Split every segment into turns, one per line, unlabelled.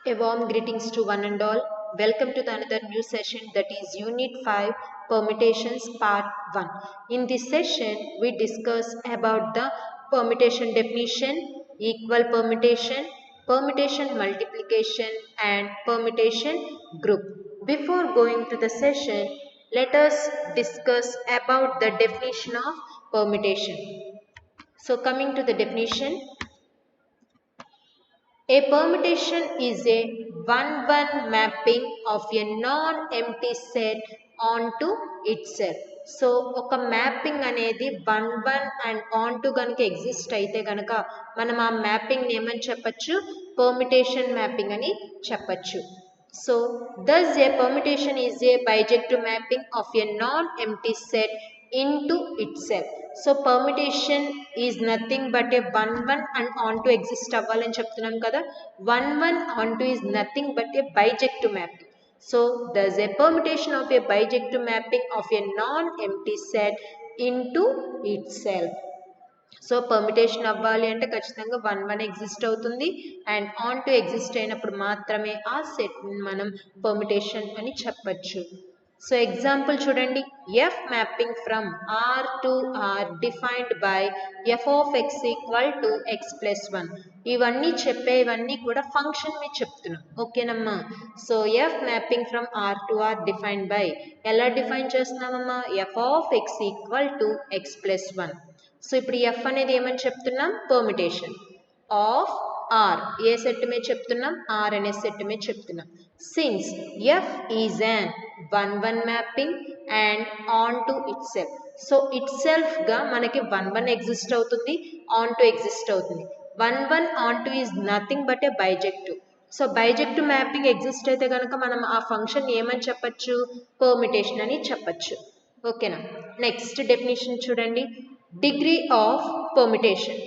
A warm greetings to one and all. Welcome to the another new session, that is Unit 5 Permutations Part 1. In this session, we discuss about the permutation definition, equal permutation, permutation multiplication and permutation group. Before going to the session, let us discuss about the definition of permutation. So coming to the definition, a permutation is a one-one mapping of a non-empty set onto itself. So ఒక mapping అనేది one and on to కనుక exist అయితే కనుక మనం ఆ mapping ఏమని చెప్పచ్చు, permutation mapping అని చెప్పచ్చు. So thus a permutation is a bijective mapping of a non-empty set into itself. So permutation is nothing but a one and onto exist అవ్వాలని చెప్తున్నాం కదా. One onto is nothing but a bijective mapping. So thus a permutation of a bijective mapping of a non empty set into itself. So permutation అవ్వాలి అంటే ఖచ్చితంగా one exist అవుతుంది and onto exist అయినప్పుడు మాత్రమే ఆ set మనం permutation అని చెప్పచ్చు. సో ఎగ్జాంపుల్ చూడండి, f mapping from R to R defined by f of x equal to x plus 1. ఇవన్నీ కూడా ఫంక్షన్ మీద చెప్తున్నాం, ఓకేనమ్మా. So f mapping from R to R defined by, ఎలా డిఫైన్ చేస్తున్నామమ్మా, f of x equal to x plus 1. So ఇప్పుడు f అనేది ఏమని చెప్తున్నాం, పర్మిటేషన్ ఆఫ్ ఆర్. ఏ సెట్ మీద చెప్తున్నాం, ఆర్ అనే సెట్ మీద చెప్తున్నాం. Since f is one one mapping and onto itself. So it self గా మనకి వన్ ఎగ్జిస్ట్ అవుతుంది, ఆన్ టు ఎగ్జిస్ట్ అవుతుంది. One onto is nothing but a bijective. So bijective mapping exist అయితే కనుక మనం ఆ function ఏమని చెప్పచ్చు, పర్మిటేషన్ అని చెప్పచ్చు, ఓకేనా. నెక్స్ట్ డెఫినేషన్ చూడండి, degree of permutation.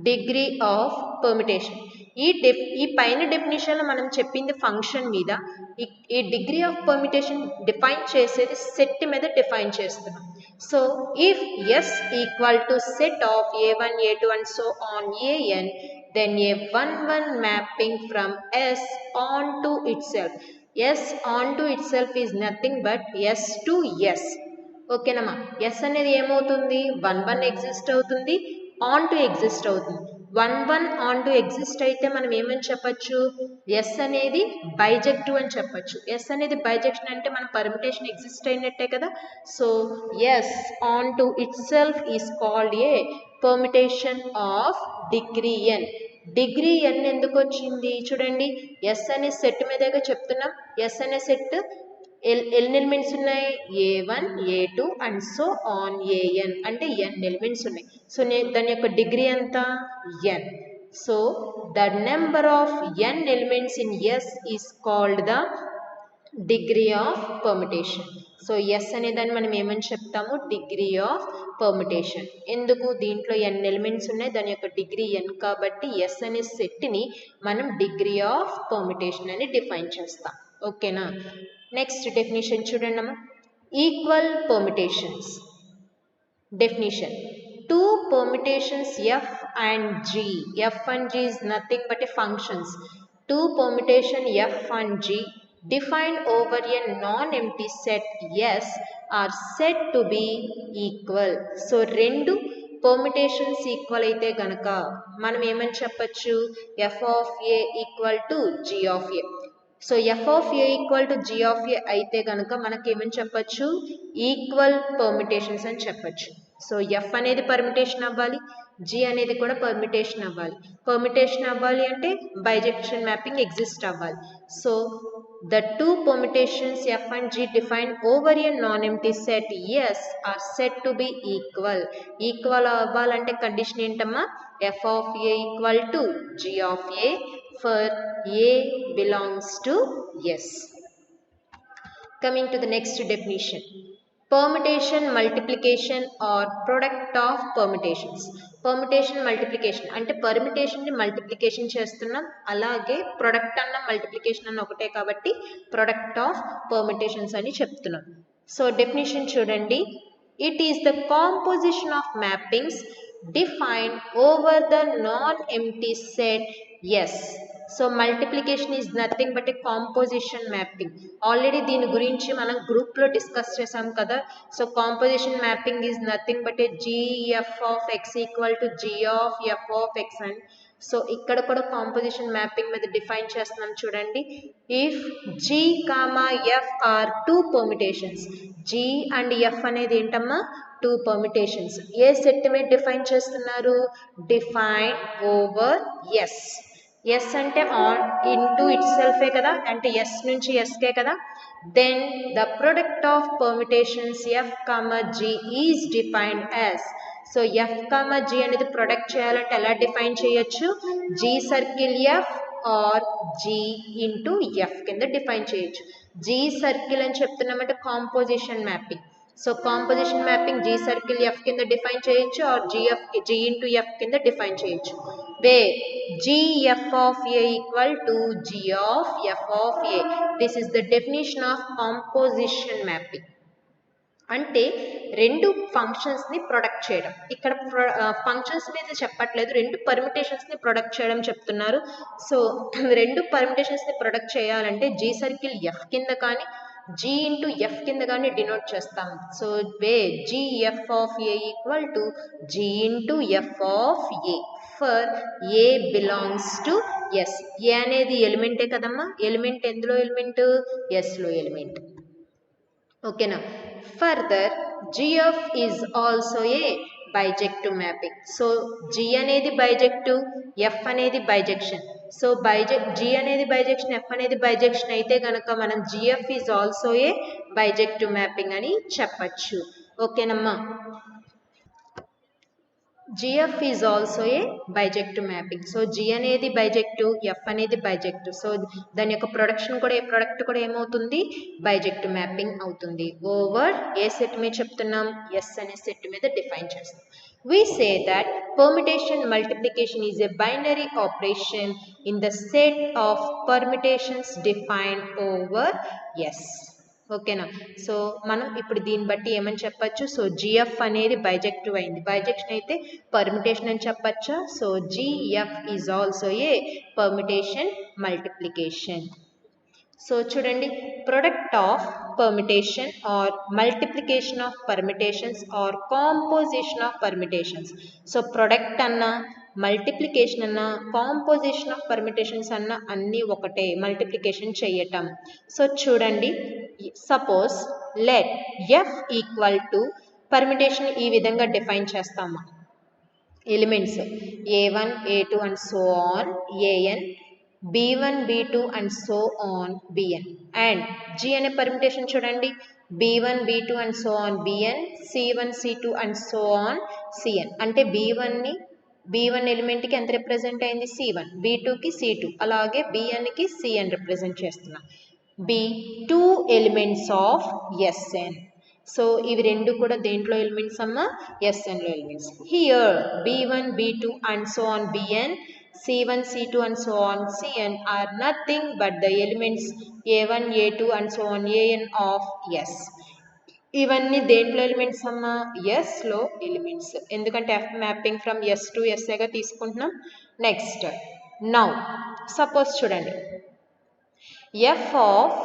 Degree of permutation, ఈ పైన డెఫినేషన్లో మనం చెప్పింది ఫంక్షన్ మీద, ఈ డిగ్రీ ఆఫ్ పర్మిటేషన్ డిఫైన్ చేసేది సెట్ మీద డిఫైన్ చేస్తున్నాం. So if s equal to set of a1 a2 and so on an, then a one mapping from s onto itself. s onto itself is nothing but s to s, ఓకేనమ్మా. Yes అనేది ఏమవుతుంది, one exist అవుతుంది, onto exist అవుతుంది. One onto exist అయితే మనం ఏమని చెప్పచ్చు, yes అనేది బైజెక్టివ్ అని చెప్పచ్చు. ఎస్ అనేది బైజెక్షన్ అంటే మన పర్మిటేషన్ ఎగ్జిస్ట్ అయినట్టే కదా. So S onto itself is called a permutation of degree n. Degree n ఎందుకు వచ్చింది చూడండి, ఎస్ అనే సెట్ మీదగా చెప్తున్నాం. ఎస్ అనే సెట్ ఎన్ని ఎలిమెంట్స్ ఉన్నాయి, a1 a2 and so on an, అంటే n ఎలిమెంట్స్ ఉన్నాయి. సో దాని యొక్క డిగ్రీ ఎంత, n. So the number of n elements in s is called the degree of permutation. So s అనే దాన్ని మనం ఏమని చెప్తాము, డిగ్రీ ఆఫ్ పర్మిటేషన్. ఎందుకు, దీంట్లో n ఎలిమెంట్స్ ఉన్నాయి, దాని యొక్క డిగ్రీ n కాబట్టి ఎస్ అనే సెట్ని మనం డిగ్రీ ఆఫ్ పర్మిటేషన్ అని డిఫైన్ చేస్తాం, ఓకేనా. నెక్స్ట్ డెఫినేషన్ చూడండి అమ్మా, equal permutations. Definition, two permutations f and g. f and g is nothing but a functions. Two permutation f and g defined over a non-empty set s are said to be equal. So రెండు permutations equal అయితే గనక మనం ఏమని చెప్పచ్చు, f of a equal to g of a. So f of a equal to g of a అయితే కనుక మనకి ఏమని చెప్పచ్చు, ఈక్వల్ పర్మిటేషన్స్ అని చెప్పచ్చు. సో ఎఫ్ అనేది పర్మిటేషన్ అవ్వాలి, జీ అనేది కూడా పర్మిటేషన్ అవ్వాలి. పర్మిటేషన్ అవ్వాలి అంటే బైజెక్షన్ మ్యాపింగ్ ఎగ్జిస్ట్ అవ్వాలి. So the two permutations f and g define over a non empty set yes are set to be equal. Equal అవ్వాలంటే కండిషన్ ఏంటమ్మా, f of a equal to g of a for a belongs to s. Coming to the next definition, permutation multiplication or product of permutations. Permutation multiplication అంటే permutation ని multiplication చేస్తున్నాం, అలాగే product అన్న multiplication అన్న ఒకటే కాబట్టి product of permutations అని చెప్తున్నాం. సో డెఫినేషన్ చూడండి, it is the composition of mappings defined over the non-empty set S so multiplication is nothing but a composition mapping. Already దీని గురించి మనం గ్రూప్లో డిస్కస్ చేసాం కదా. So composition mapping is nothing but a gf of x equal to g of F of x and so ఇక్కడ కూడా composition mapping మీద define చేస్తున్నాం చూడండి. If g comma f are two permutations, g and f అనేది ఏంటమ్మా two permutations. ఏ set మీద define చేస్తున్నారు? Define over s. ఎస్ అంటే ఆన్ ఇంటూ ఇట్ సెల్ఫే కదా, అంటే ఎస్ నుంచి ఎస్కే కదా. Then the product of permutations f comma g is defined as. So f comma g అనేది ప్రొడక్ట్ చేయాలంటే ఎలా డిఫైన్ చేయొచ్చు? G circle f or g into f కింద డిఫైన్ చేయొచ్చు. జి సర్కిల్ అని చెప్తున్నామంటే composition mapping. So composition mapping g circle f కింద define చేయొచ్చు ఆర్ జి ఇంటూ ఎఫ్ కింద డిఫైన్ చేయొచ్చు. Where gf of a equal to g of F of A. This is the definition of composition mapping. అంటే రెండు ఫంక్షన్స్ని product చేయడం. ఇక్కడ functions మీద చెప్పట్లేదు, రెండు పర్మిటేషన్స్ని ప్రొడక్ట్ చేయడం చెప్తున్నారు. సో రెండు పర్మిటేషన్స్ని ప్రొడక్ట్ చేయాలంటే జీ సర్కిల్ ఎఫ్ కింద కానీ జీ ఇంటూ ఎఫ్ కింద కానీ డినోట్ చేస్తాం. So where gf of a equal to g into F of a for a belongs to S. A అనేది ఎలిమెంటే కదమ్మా, ఎలిమెంట్ ఎందులో ఎలిమెంట్? ఎస్లో ఎలిమెంట్. ఓకేనా. Further gf is also a bijective mapping. So g అనేది bijective, f అనేది bijection. So g అనేది bijection, f అనేది బైజెక్షన్ అయితే కనుక మనం GF is also a bijective mapping అని చెప్పచ్చు. ఓకేనమ్మా. GF is also a bijective mapping. So g అనేది బైజెక్టివ్, ఎఫ్ అనేది బైజెక్టివ్. సో దాని యొక్క ప్రొడక్షన్ కూడా, ఏ ప్రొడక్ట్ కూడా ఏమవుతుంది? బైజెక్టివ్ మ్యాపింగ్ అవుతుంది. ఓవర్ ఏ సెట్ మీద చెప్తున్నాం? ఎస్ అనే సెట్ మీద డిఫైన్ చేస్తాం. We say that permutation multiplication is a binary operation in the set of permutations defined over S. ఓకేనా. సో మనం ఇప్పుడు దీన్ని బట్టి ఏమని చెప్పచ్చు? సో జిఎఫ్ అనేది బైజెక్టివ్ అయింది, బైజెక్షన్ అయితే పర్మిటేషన్ అని చెప్పచ్చా? So GF is also a permutation multiplication. So చూడండి, product of permutation or multiplication of permutations or composition of permutations. So product అన్నా, మల్టిప్లికేషన్ అన్నా, కాంపోజిషన్ ఆఫ్ పర్మిటేషన్స్ అన్నా అన్నీ ఒకటే, మల్టిప్లికేషన్ చేయటం. సో చూడండి, suppose let F equal to permutation ఈ విధంగా డిఫైన్ చేస్తాము. Elements a1 a2 and so on an, b1 b2 and so on bn. And g అనే పర్మిటేషన్ చూడండి, b1 b2 and so on bn, c1 c2 and so on cn. అంటే b1 ఎలిమెంట్కి ఎంత represent అయింది? c1, b2కి c2, అలాగే bnకి cn represent చేస్తున్నాం. b2 elements of sn. So ఇవి రెండు కూడా దేంట్లో ఎలిమెంట్స్ అమ్మా? ఎస్ఎన్లో elements. Here b1 b2 and so on bn, c1 c2 and so on cn are nothing but the elements a1 a2 and so on an of s. ఇవన్నీ దేంట్లో elements అమ్మా? ఎస్లో ఎలిమెంట్స్. ఎందుకంటే F mapping from S to ఎస్ఏగా తీసుకుంటున్నాం. Next now suppose చూడండి, F of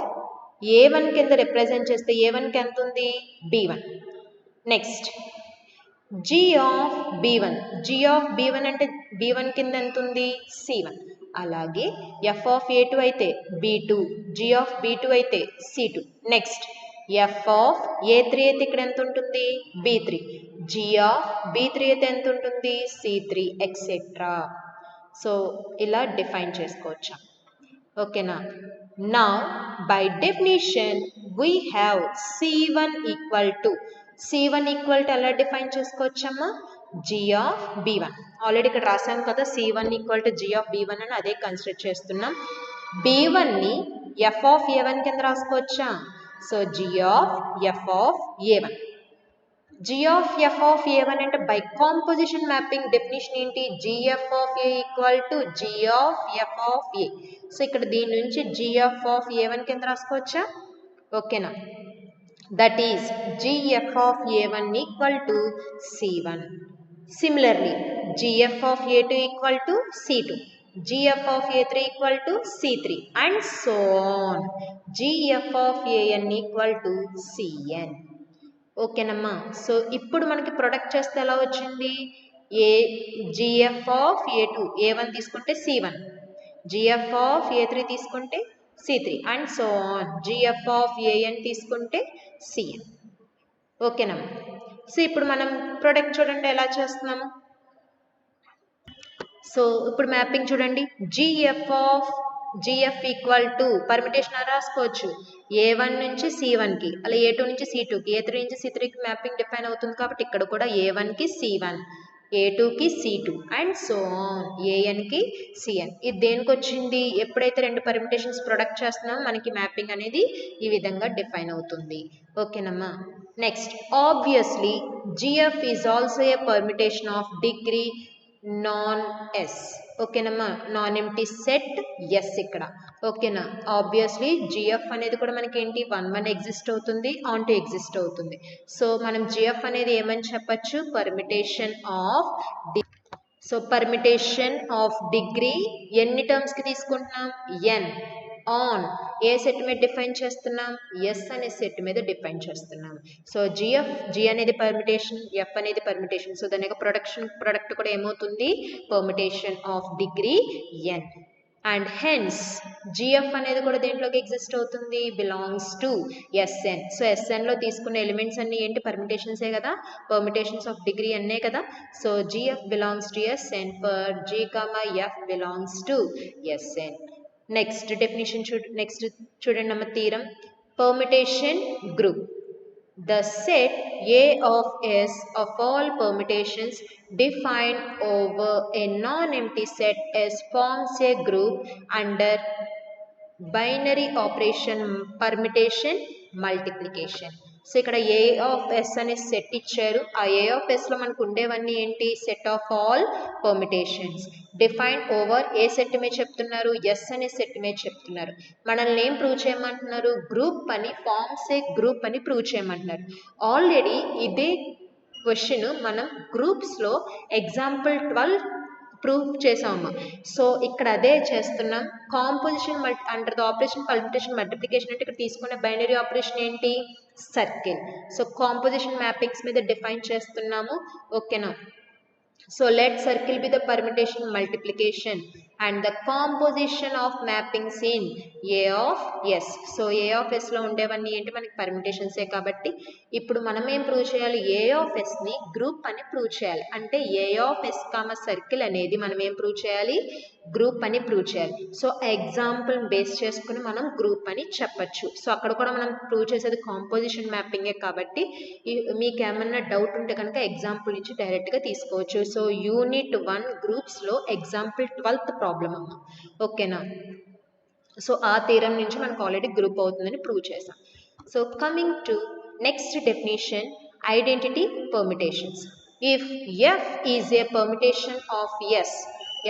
a1 కింద represent చేస్తే a1కి ఎంత ఉంది? b1. Next g of b1, g of b1 అంటే b1 కింద ఎంత ఉంది? c1. అలాగే f ఆఫ్ a2 అయితే b2, g ఆఫ్ b2 అయితే c2. Next f of a3 అయితే ఇక్కడ ఎంత ఉంటుంది? b3, g ఆఫ్ b3 అయితే ఎంత ఉంటుంది? c3 etcetera. సో ఇలా డిఫైన్ చేసుకోవచ్చు. ఓకేనా. Now by definition we have c1 equal to ఎలా డిఫైన్ చేసుకోవచ్చమ్మా? g of b1. ఆల్రెడీ ఇక్కడ రాసాం కదా, c1 equal to g of b1 అని అదే కన్సిడర్ చేస్తున్నాం. b1ని f ఆఫ్ a1 కింద రాసుకోవచ్చా? సో g of f of a1. g of f of a1 అంటే బై కాంపోజిషన్ మ్యాపింగ్ డెఫినేషన్ ఏంటి? gf of a equal to g of f of a. So ఇక్కడ దీని నుంచి gf ఆఫ్ a1 కింద రాసుకోవచ్చా? ఓకేనా. That is gf of a1 equal to c1. Similarly gf of a2 equal to c2. gf of a3 equal to c3 and so on. gf of an equal to cn. ఓకేనమ్మా. So ఇప్పుడు మనకి product చేస్తే ఎలా వచ్చింది? ఏ gf of a2 a1 తీసుకుంటే c1, gf of a3 తీసుకుంటే c3 and so on. gf of an తీసుకుంటే cn. ఓకేనమ్మా. సో ఇప్పుడు మనం ప్రొడక్ట్ చూడండి ఎలా చేస్తున్నాము. సో ఇప్పుడు మ్యాపింగ్ చూడండి. gf ఈక్వల్ టు పర్మిటేషన్ రాసుకోవచ్చు a1 నుంచి c1కి, అలా a2 నుంచి c2కి, a3 నుంచి c3కి మ్యాపింగ్ డిఫైన్ అవుతుంది కాబట్టి ఇక్కడ కూడా a1కి c1, a2కి c2 అండ్ సో ఆన్, anకి cn. ఇది దేనికి వచ్చింది? ఎప్పుడైతే రెండు పర్మిటేషన్స్ ప్రొడక్ట్ చేస్తున్నామో మనకి మ్యాపింగ్ అనేది ఈ విధంగా డిఫైన్ అవుతుంది. ఓకేనమ్మా. Next, obviously gf is also a permutation of degree non s. ఓకేనమ్మా. నాన్ ఎంటీ సెట్ ఎస్ ఇక్కడ. ఓకేనా. ఆబ్వియస్లీ జిఎఫ్ అనేది కూడా మనకి ఏంటి 1 ఎగ్జిస్ట్ అవుతుంది, ఆన్ టు ఎగ్జిస్ట్ అవుతుంది. సో మనం జిఎఫ్ అనేది ఏమని చెప్పచ్చు? Permutation of so permutation of degree ఎన్ని టర్మ్స్కి తీసుకుంటున్నాం? ఎన్. ఆన్ ఏ సెట్ మీద డిఫైన్ చేస్తున్నాం? ఎస్ అనే సెట్ మీద డిఫైన్ చేస్తున్నాం. సో జి అనేది పర్మిటేషన్, ఎఫ్ అనేది పర్మిటేషన్. సో దాని యొక్క ప్రొడక్ట్ కూడా ఏమవుతుంది? Permutation of degree n. And hence gf అనేది కూడా దేంట్లోకి ఎగ్జిస్ట్ అవుతుంది? Belongs to Sn. సో ఎస్ఎన్లో తీసుకున్న ఎలిమెంట్స్ అన్ని ఏంటి? పర్మిటేషన్సే కదా, పర్మిటేషన్స్ ఆఫ్ డిగ్రీ అన్నే కదా. So g f belongs to s n for g comma f belongs to s n. Next definition చూడండి అమ్మ. Theorem. permutation group. The set A of S of all permutations defined over a non-empty set S forms a group under binary operation permutation multiplication. So ఇక్కడ ఏ of yes అనే set ఇచ్చారు. ఆ ఏ of ఎస్లో మనకు ఉండేవన్నీ ఏంటి? Set of all permutations defined over a set మీద చెప్తున్నారు? Yes అనే set మీద చెప్తున్నారు. మనల్ని ఏం ప్రూవ్ చేయమంటున్నారు? గ్రూప్ అని, ఫార్మ్స్ ఏ గ్రూప్ అని ప్రూవ్ చేయమంటున్నారు. ఆల్రెడీ ఇదే క్వశ్చన్ మనం గ్రూప్స్లో ఎగ్జాంపుల్ 12 ప్రూవ్ చేసామమ్మా. సో ఇక్కడ అదే చేస్తున్నాం. Composition under the operation permutation multiplication అంటే ఇక్కడ తీసుకున్న బైనరీ ఆపరేషన్ ఏంటి? సర్కిల్. సో కాంపోజిషన్ మ్యాపింగ్స్ మీద డిఫైన్ చేస్తున్నాము. ఓకేనా. So let circle be the permutation multiplication and the composition of mappings in A of S. So A of S లో ఉండేవన్నీ ఏంటి? మనకి పర్మిటేషన్సే కాబట్టి ఇప్పుడు మనం ఏం ప్రూవ్ చేయాలి? A of S ని గ్రూప్ అని ప్రూవ్ చేయాలి. అంటే A of S comma circle అనేది మనం ఏం ప్రూవ్ చేయాలి? గ్రూప్ అని ప్రూవ్ చేయాలి. సో ఎగ్జాంపుల్ బేస్ చేసుకుని మనం గ్రూప్ అని చెప్పచ్చు. సో అక్కడ కూడా మనం ప్రూవ్ చేసేది కాంపోజిషన్ మ్యాపింగే కాబట్టి మీకు ఏమన్నా డౌట్ ఉంటే కనుక ఎగ్జాంపుల్ నుంచి డైరెక్ట్గా తీసుకోవచ్చు. సో యూనిట్ 1 గ్రూప్స్లో ఎగ్జాంపుల్ 12th ప్రాబ్లం అమ్మ. ఓకేనా. సో ఆ థీరం నుంచి మనకు ఆల్రెడీ గ్రూప్ అవుతుందని ప్రూవ్ చేసాం. So coming to next definition, identity permutations. If f is a permutation of s,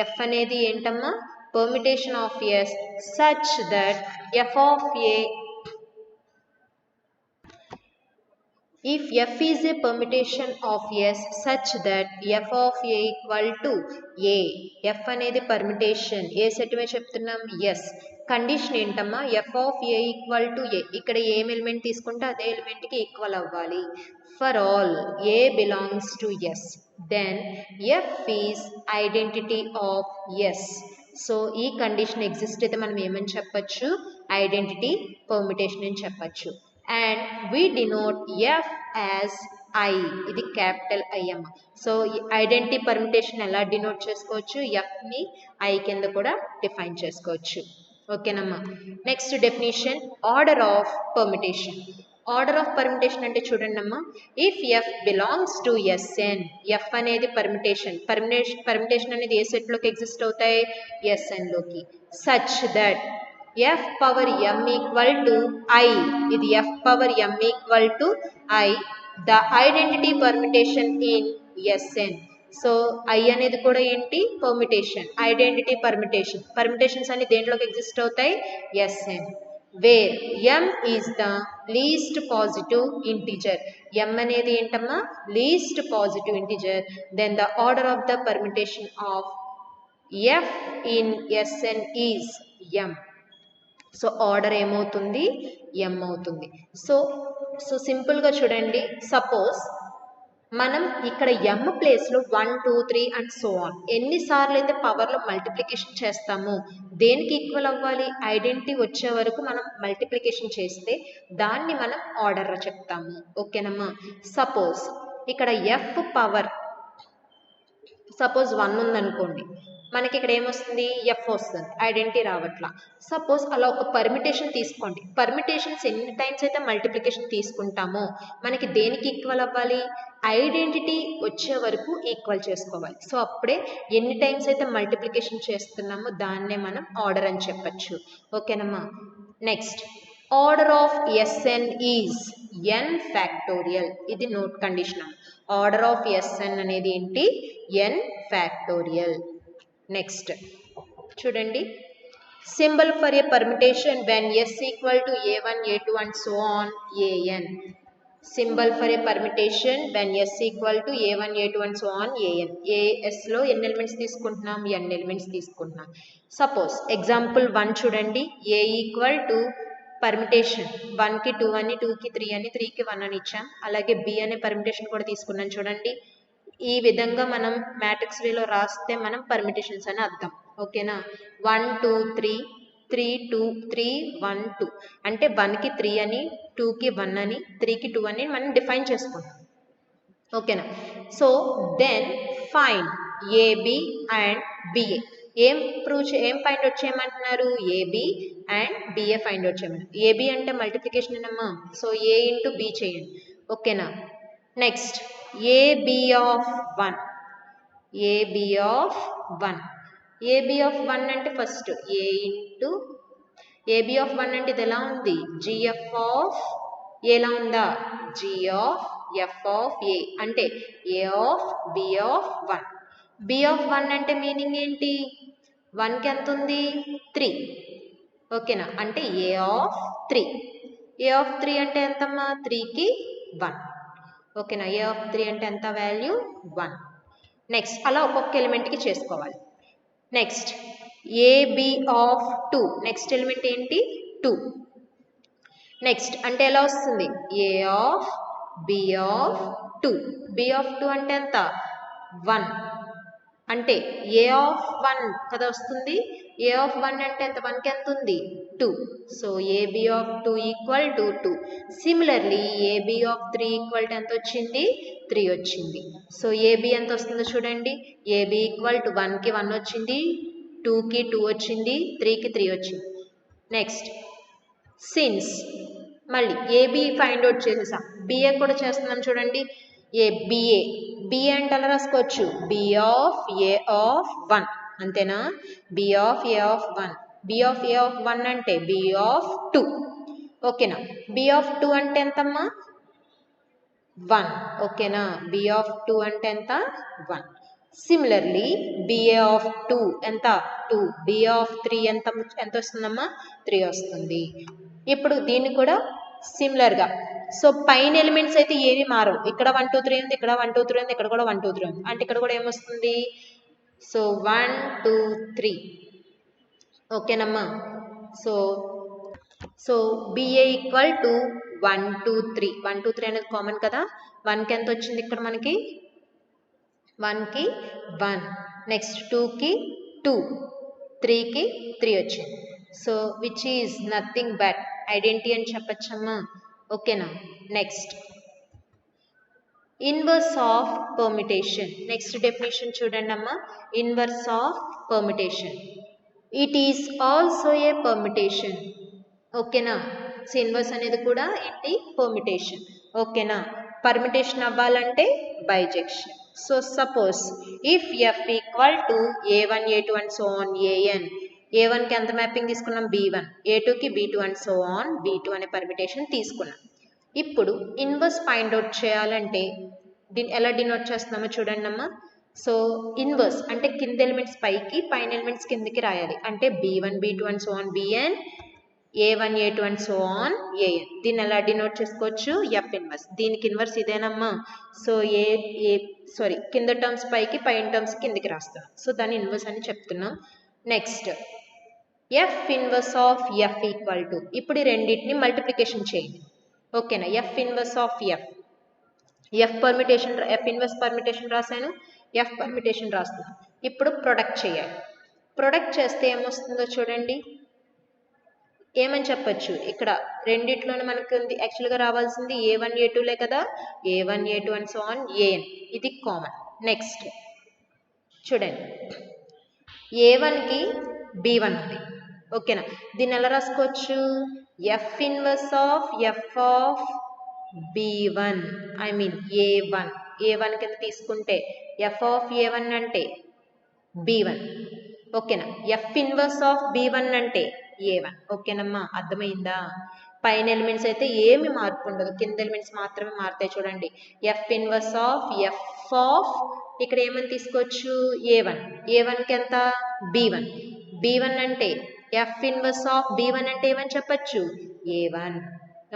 f అనేది ఏంటమ్మా? Permutation of s such that f of a if f is a permutation of s such that f of a equal to a, f అనేది permutation ఏ set మీద చెప్తున్నాం? Yes. Condition ఏంటమ్మా? f of a equal to a. ఇక్కడ ఏం element తీసుకుంటే అదే ఎలిమెంట్కి equal అవ్వాలి. For all a belongs to s, then f is identity of s. So ఈ కండిషన్ ఎగ్జిస్ట్ అయితే మనం ఏమని చెప్పచ్చు? ఐడెంటిటీ పర్మిటేషన్ అని చెప్పచ్చు. And we denote f as I. ఇది క్యాపిటల్ I అమ్మ. సో ఐడెంటిటీ పర్మిటేషన్ ఎలా డినోట్ చేసుకోవచ్చు? f ని I కింద కూడా డిఫైన్ చేసుకోవచ్చు. ఓకేనమ్మా. Next definition, order of permutation. Order of permutation అంటే చూడండి అమ్మా. If F belongs to Sn, F అనేది పర్మిటేషన్ అనేది ఏ సెట్లోకి ఎగ్జిస్ట్ అవుతాయి? ఎస్ఎన్లోకి. Such that f power m equal to I, ఇది f power m equal to I, the identity permutation in Sn. So I అనేది కూడా ఏంటి? పర్మిటేషన్. Identity permutation. పర్మిటేషన్స్ అన్ని దేంట్లోకి ఎగ్జిస్ట్ అవుతాయి? Sn. Where m is the least positive integer. m అనేది ఏంటమ్మా? least positive integer. Then the order of the permutation of F in Sn is m. So order ఏమవుతుంది, m అవుతుంది. So సింపుల్గా చూడండి, suppose మనం ఇక్కడ m ప్లేస్లో 1 2 3 అండ్ సో ఆన్ ఎన్నిసార్లు అయితే పవర్లో మల్టిప్లికేషన్ చేస్తామో దేనికి ఈక్వల్ అవ్వాలి, ఐడెంటిటీ వచ్చే వరకు మనం మల్టిప్లికేషన్ చేస్తే దాన్ని మనం ఆర్డర్లో చెప్తాము. ఓకేనమ్మా. సపోజ్ ఇక్కడ f పవర్ సపోజ్ 1 ఉందనుకోండి, మనకి ఇక్కడ ఏమొస్తుంది, ఎఫ్ వస్తుంది, ఐడెంటిటీ రావట్లా. సపోజ్ అలా ఒక పర్మిటేషన్ తీసుకోండి. పర్మిటేషన్స్ ఎన్ని టైమ్స్ అయితే మల్టిప్లికేషన్ తీసుకుంటామో మనకి దేనికి ఈక్వల్ అవ్వాలి, ఐడెంటిటీ వచ్చే వరకు ఈక్వల్ చేసుకోవాలి. సో అప్పుడే ఎన్ని టైమ్స్ అయితే మల్టిప్లికేషన్ చేస్తున్నామో దాన్నే మనం ఆర్డర్ అని చెప్పచ్చు. ఓకేనమ్మా. Next, order of Sn is n factorial. ఇది note condition. Order of Sn అనేది ఏంటి, n ఫ్యాక్టోరియల్. నెక్స్ట్ చూడండి, symbol for a permutation when s equal to a1 a2 and so on an. Symbol for a permutation when s equal to a1 a2 and so on an. ఏఎస్లో ఎన్ని elements తీసుకుంటున్నాం, n elements తీసుకుంటున్నాం. Suppose example 1 చూడండి, a equal to permutation 1కి 2 అని, 2కి 3 అని, 3కి 1 అని ఇచ్చాం. అలాగే b అనే పర్మిటేషన్ కూడా తీసుకున్నాం చూడండి. ఈ విధంగా మనం మ్యాట్రిక్స్ వేలో రాస్తే మనం పర్మిటేషన్స్ అని అర్థం. ఓకేనా. 1 2 3 3 2 3 1 2 అంటే 1కి 3 అని, 2కి 1 అని, 3కి 2 అని మనం డిఫైన్ చేసుకుంటాం. ఓకేనా. So then find AB and BA. ఏం ఫైండ్ అవుట్ చేయమంటున్నారు, AB and BA find out చేయమంటారు. ఏబి అంటే మల్టిప్లికేషన్ ఏనమ్మా, సో ఏ ఇంటూ బి చేయండి. ఓకేనా. Next, AB of 1. AB of 1. AB of 1 అంటే first A into AB of 1 అంటే ఇది ఎలా ఉంది, జిఎఫ్ ఆఫ్ ఎలా ఉందా, G of F of A అంటే A of B of 1. B of 1 అంటే మీనింగ్ ఏంటి, 1కి ఎంత ఉంది, 3. ఓకేనా, అంటే ఏ ఆఫ్ 3. ఏ ఆఫ్ 3 అంటే ఎంతమ్మా, 3కి 1. ఓకేనా. ఏ ఆఫ్ 3 అంటే ఎంత వాల్యూ, 1. నెక్స్ట్ అలా ఒక్కొక్క ఎలిమెంట్కి చేసుకోవాలి. Next AB of 2. Next element ఏంటి, 2. నెక్స్ట్ అంటే ఎలా వస్తుంది, A of B of 2. B of 2 అంటే ఎంత, 1. అంటే ఏ ఆఫ్ 1 కదా వస్తుంది. ఏ ఆఫ్ 1 అంటే ఎంత, 1కి ఎంత ఉంది, 2. So a b of 2 equal to 2. Similarly a b of 3 equal to ఎంత వచ్చింది, 3 వచ్చింది. సో ఏబి ఎంత వస్తుందో చూడండి, ఏబి ఈక్వల్ టు 1కి 1 వచ్చింది, 2కి 2 వచ్చింది, 3కి 3 వచ్చింది. నెక్స్ట్ సిన్స్ మళ్ళీ ఏబి ఫైండ్ అవుట్ చేసేసాం, బిఏ కూడా చేస్తున్నాం చూడండి. బిఏ అంటే అలా రాసుకోవచ్చు, బి ఆఫ్ ఏ ఆఫ్ 1. అంతేనా, b of a of 1. B of a of 1 అంటే బి ఆఫ్ 2. ఓకేనా. బి ఆఫ్ 2 అంటే ఎంతమ్మా, 1. ఓకేనా. బి ఆఫ్ 2 అంటే ఎంత, 1. సిమిలర్లీ బిఏ ఆఫ్ 2 ఎంత, 2. బి ఆఫ్ 3 ఎంత వస్తుందమ్మా, 3 వస్తుంది. ఇప్పుడు దీన్ని కూడా సిమిలర్గా, సో పైన ఎలిమెంట్స్ అయితే ఏమి మారవు. ఇక్కడ 1 2 3 ఉంది, ఇక్కడ 1 2 3 ఉంది, ఇక్కడ కూడా 1 2 3 ఉంది. అంటే ఇక్కడ కూడా ఏమొస్తుంది, సో 1 2 3. ఓకేనమ్మా. So BA equal to 1 2 3. 1 2 3 అనేది కామన్ కదా. 1కి ఎంత వచ్చింది ఇక్కడ మనకి, 1కి 1. నెక్స్ట్ 2కి 2, 3కి 3 వచ్చింది. So which is nothing but identity అని చెప్పచ్చమ్మా. ఓకేనా. Next inverse of permutation. Next definition చూడండి అమ్మా, inverse of permutation. It is also a permutation. ఓకేనా. సో ఇన్వర్స్ అనేది కూడా ఏంటి, పర్మిటేషన్. ఓకేనా. పర్మిటేషన్ అవ్వాలంటే bisection. So suppose if F equal to a1 a2 and so on an. a1కి ఎంత mapping తీసుకున్నాం, b1. a2కి b2 and so on b2 అనే permutation తీసుకున్నాం. ఇప్పుడు ఇన్వర్స్ ఫైండ్ అవుట్ చేయాలంటే దీన్ని ఎలా డినోట్ చేస్తున్నామో చూడండి అమ్మా. సో ఇన్వర్స్ అంటే కింద ఎలిమెంట్స్ పైకి, పైన ఎలిమెంట్స్ కిందకి రాయాలి. అంటే b1 b2 and so on bn, A1 A2 and so on AN. దీన్ని ఎలా డినోట్ చేసుకోవచ్చు? F inverse. దీనికి ఇన్వర్స్ ఇదేనమ్మా. సో కింద టర్మ్స్ పైకి పైన టర్మ్స్ కిందికి రాస్తాం. సో దాన్ని ఇన్వర్స్ అని చెప్తున్నాం. Next F inverse of F equal to, ఇప్పుడు ఈ రెండింటిని మల్టిప్లికేషన్ చేయండి. ఓకేనా? F inverse of F, F inverse permutation రాశాను, F పర్మిటేషన్ రాస్తున్నాను. ఇప్పుడు ప్రొడక్ట్ చేయాలి. ప్రొడక్ట్ చేస్తే ఏమొస్తుందో చూడండి. ఏమని చెప్పచ్చు? ఇక్కడ రెండిట్లోనే మనకు ఉంది యాక్చువల్గా రావాల్సింది A1 A2లే కదా, A1 A2 and so on AN. ఇది కామన్. నెక్స్ట్ చూడండి, A1కి B1 ఉంది. ఓకేనా? దీన్ని ఎలా రాసుకోవచ్చు? F inverse of F of B1, I mean A1. A1 కింద తీసుకుంటే F ఆఫ్ A1 అంటే B1. ఓకేనా? F ఇన్వర్స్ ఆఫ్ B1 అంటే A1. ఓకేనమ్మా? అర్థమైందా? పైన ఎలిమెంట్స్ అయితే ఏమి మార్పు ఉండదు, కింద ఎలిమెంట్స్ మాత్రమే మారుతాయి. చూడండి, F inverse of F of, ఇక్కడ ఏమని తీసుకోవచ్చు? A1. A1కి ఎంత? B1. B1 అంటే F ఇన్వర్స్ ఆఫ్ B1 అంటే ఏమని చెప్పచ్చు? A1.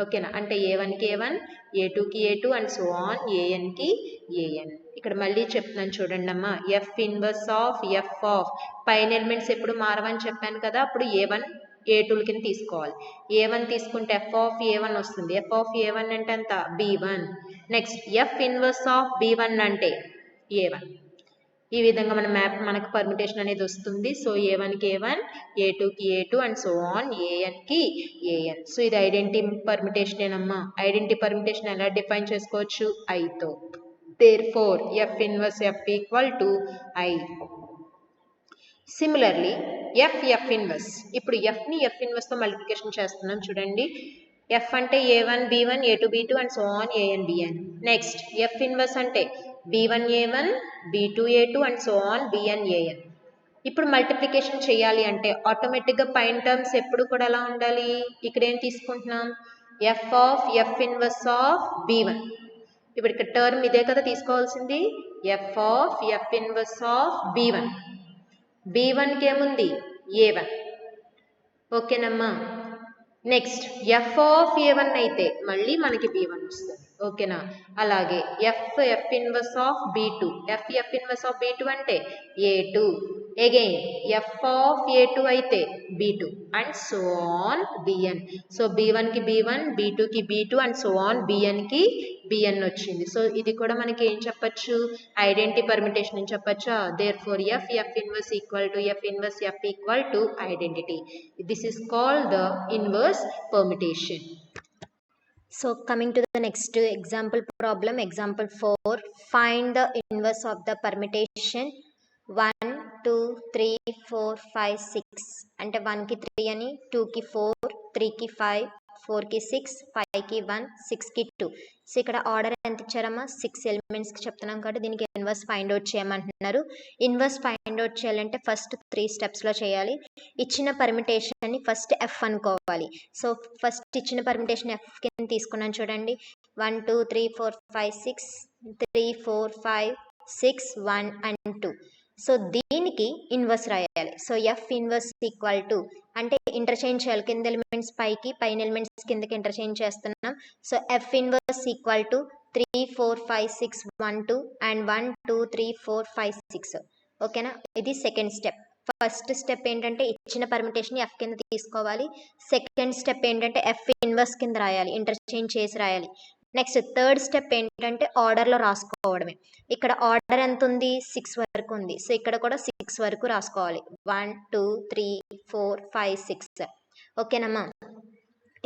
ఓకేనా? అంటే A1కి A1, A2కి A2 అండ్ సో ఆన్ ANకి AN. ఇక్కడ మళ్ళీ చెప్తున్నాను చూడండి అమ్మా. F inverse of F of, పైన ఎలిమెంట్స్ ఎప్పుడు మారవని చెప్పాను కదా, అప్పుడు A1 A2 కింద తీసుకోవాలి. A1 తీసుకుంటే F ఆఫ్ A1 వస్తుంది. F ఆఫ్ A1 అంటే ఎంత? B1. Next F inverse of B1 అంటే A1. ఈ విధంగా మనకు పర్మిటేషన్ అనేది వస్తుంది. సో A1కి A1, A2కి A2 అండ్ సో ఆన్ ANకి AN. సో ఇది ఐడెంటిటీ పర్మిటేషన్ ఏనమ్మా. ఐడెంటిటీ పర్మిటేషన్ ఎలా డిఫైన్ చేసుకోవచ్చు? ఐతో. Therefore F inverse F equal to I. Similarly F inverse, ఇప్పుడు Fని F ఇన్వర్స్తో మల్టిప్లికేషన్ చేస్తున్నాం. చూడండి, F అంటే A1 B1 A2 B2 and so on AN BN. Next F inverse అంటే B1 A1 B2 A2 and so on BN AN. ఇప్పుడు multiplication చేయాలి అంటే ఆటోమేటిక్గా పైన టర్మ్స్ ఎప్పుడు కూడా ఎలా ఉండాలి? ఇక్కడ ఏం తీసుకుంటున్నాం? F of F inverse of B1. ఇప్పుడు ఇక్కడ టర్మ్ ఇదే కదా తీసుకోవాల్సింది. F of F inverse of B1. B1కి ఏముంది? A1. ఓకేనమ్మా? నెక్స్ట్ F ఆఫ్ A1 అయితే మళ్ళీ మనకి B1 వస్తుంది. ఓకేనా? అలాగే F inverse of B2. F inverse of B2 అంటే A2. Again F of A2 అయితే B2 and so on BN. So B1కి B1, B2కి B2 అండ్ సో ఆన్ BNకి BN వచ్చింది. సో ఇది కూడా మనకి ఏం చెప్పచ్చు? ఐడెంటిటీ పర్మిటేషన్ అని చెప్పచ్చా? Therefore F inverse equal to F inverse F equal to identity. This is called the inverse permutation. So coming to the next example problem, example 4. Find the inverse of the permutation 1 2 3 4 5 6. అంటే 1కి 3 అని, 2కి 4, 3కి 5, 4కి 6, 5కి 1, 6కి 2. So ఇక్కడ order ఎంత ఇచ్చారమ్మా? 6 ఎలిమెంట్స్కి చెప్తున్నాం కాబట్టి దీనికి ఇన్వర్స్ ఫైండ్ అవుట్ చేయమంటున్నారు. ఇన్వర్స్ ఫైండ్ అవుట్ చేయాలంటే ఫస్ట్ 3 స్టెప్స్లో చేయాలి. ఇచ్చిన పర్మిటేషన్ని ఫస్ట్ F అనుకోవాలి. సో ఫస్ట్ ఇచ్చిన పర్మిటేషన్ F కింద తీసుకున్నాను చూడండి. 1 2 3 4 5 6, 3 4 5 6 1 and 2. సో దీనికి ఇన్వర్స్ రాయాలి. So F inverse equal to అంటే ఇంటర్చేంజ్ చేయాలి. కింద ఎలిమెంట్స్ పైకి, పైన ఎలిమెంట్స్ కిందకి ఇంటర్చేంజ్ చేస్తున్నాం. So F inverse equal to 3 4 5 6 1 2 and 1 2 3 4 5 6. ఓకేనా? ఇది సెకండ్ స్టెప్. ఫస్ట్ స్టెప్ ఏంటంటే ఇచ్చిన పర్మిటేషన్ F కింద తీసుకోవాలి. సెకండ్ స్టెప్ ఏంటంటే F ఇన్వర్స్ కింద రాయాలి, ఇంటర్చేంజ్ చేసి రాయాలి. నెక్స్ట్ థర్డ్ స్టెప్ ఏంటంటే ఆర్డర్లో రాసుకోవడమే. ఇక్కడ ఆర్డర్ ఎంత ఉంది? 6 వరకు ఉంది. సో ఇక్కడ కూడా 6 వరకు రాసుకోవాలి. 1 2 3 4 5 6. ఓకేనమ్మా?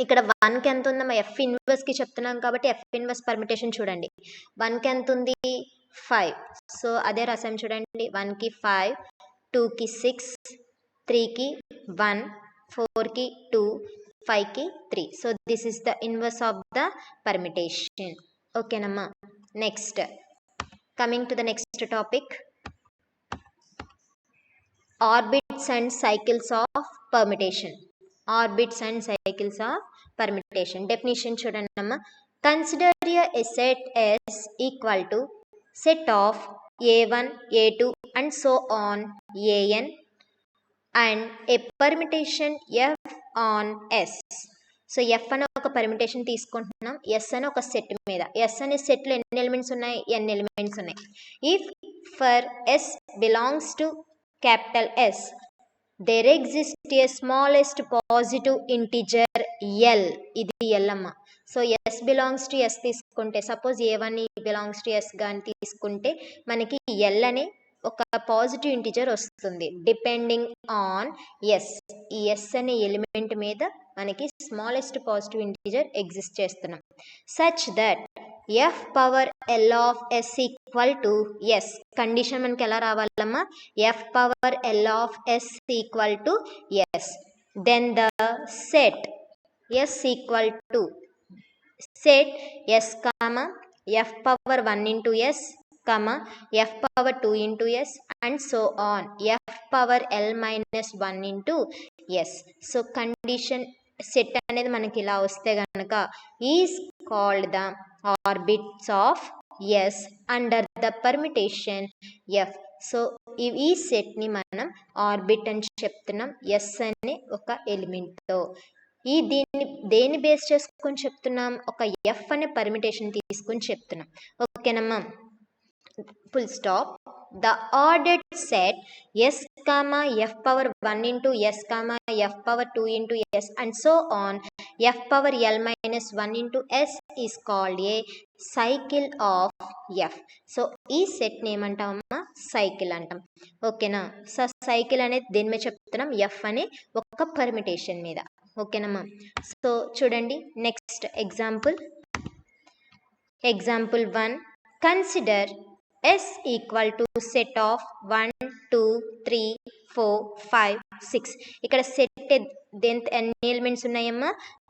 ఇక్కడ 1కి ఎంత ఉందమ్మా? F ఇన్వర్స్కి చెప్తున్నాం కాబట్టి F ఇన్వర్స్ పర్మిటేషన్ చూడండి. 1కి ఎంత ఉంది? 5. సో అదే రాసాం చూడండి. 1కి 5, 2కి 6, 3కి 1, 4కి 2, 5కి 3. So this is the inverse of the permutation. ఓకేనమ్మా? Next coming to the next topic, orbits and cycles of permutation. Orbits and cycles of permutation definition చూడండి అమ్మా. Consider a set S equal to set of A1 A2 and so on AN and a permutation F on s. So f అని ఒక permutation తీసుకుంటున్నాం yes అని ఒక set మీద. Yes అనే సెట్లో ఎన్ని ఎలిమెంట్స్ ఉన్నాయి? ఎన్ ఎలిమెంట్స్ ఉన్నాయి. If for s belongs to capital s there exist a smallest positive integer l. ఇది ఎల్ అమ్మ. So s belongs to s తీసుకుంటే, suppose a one belongs to s కానీ తీసుకుంటే మనకి ఎల్ అనే ఒక పాజిటివ్ ఇంటిజర్ వస్తుంది డిపెండింగ్ ఆన్ ఎస్. ఈ ఎస్ అనే ఎలిమెంట్ మీద మనకి స్మాలెస్ట్ పాజిటివ్ ఇంటిజర్ ఎగ్జిస్ట్ చేస్తున్నాం. Such that f power L of yes equal to s. Condition మనకి ఎలా రావాలమ్మా? F power L of yes equal to S. Then the set S equal to set S comma F power 1 into S comma f power 2 into s and so on f power l minus 1 into s. So condition set అనేది మనకి ఇలా వస్తే గనక is called the orbits of s under the permutation f. So ఈ సెట్ని మనం orbit అని చెప్తున్నాం ఎస్ అనే ఒక ఎలిమెంట్తో. దేన్ని బేస్ చేసుకొని చెప్తున్నాం? ఒక ఎఫ్ అనే పర్మిటేషన్ తీసుకొని చెప్తున్నాం. ఓకేనమ్మా? full stop. The ordered set s comma f power 1 into s comma f power 2 into s and so on f power l minus 1 into s is called a cycle of f. So ఈ set ఏమంటామమ్మా? Cycle అంటాం. ఓకేనా? So cycle అనేది దేని మీద చెప్తున్నాం? F అనే ఒక permutation మీద. ఓకేనమ్మా? సో చూడండి next example 1. Consider S equal to set of 1, 2, 3, 4, 5, 6. ఇక్కడ సెట్ ఎన్ని ఎలిమెంట్స్ ఉన్నాయమ్మా?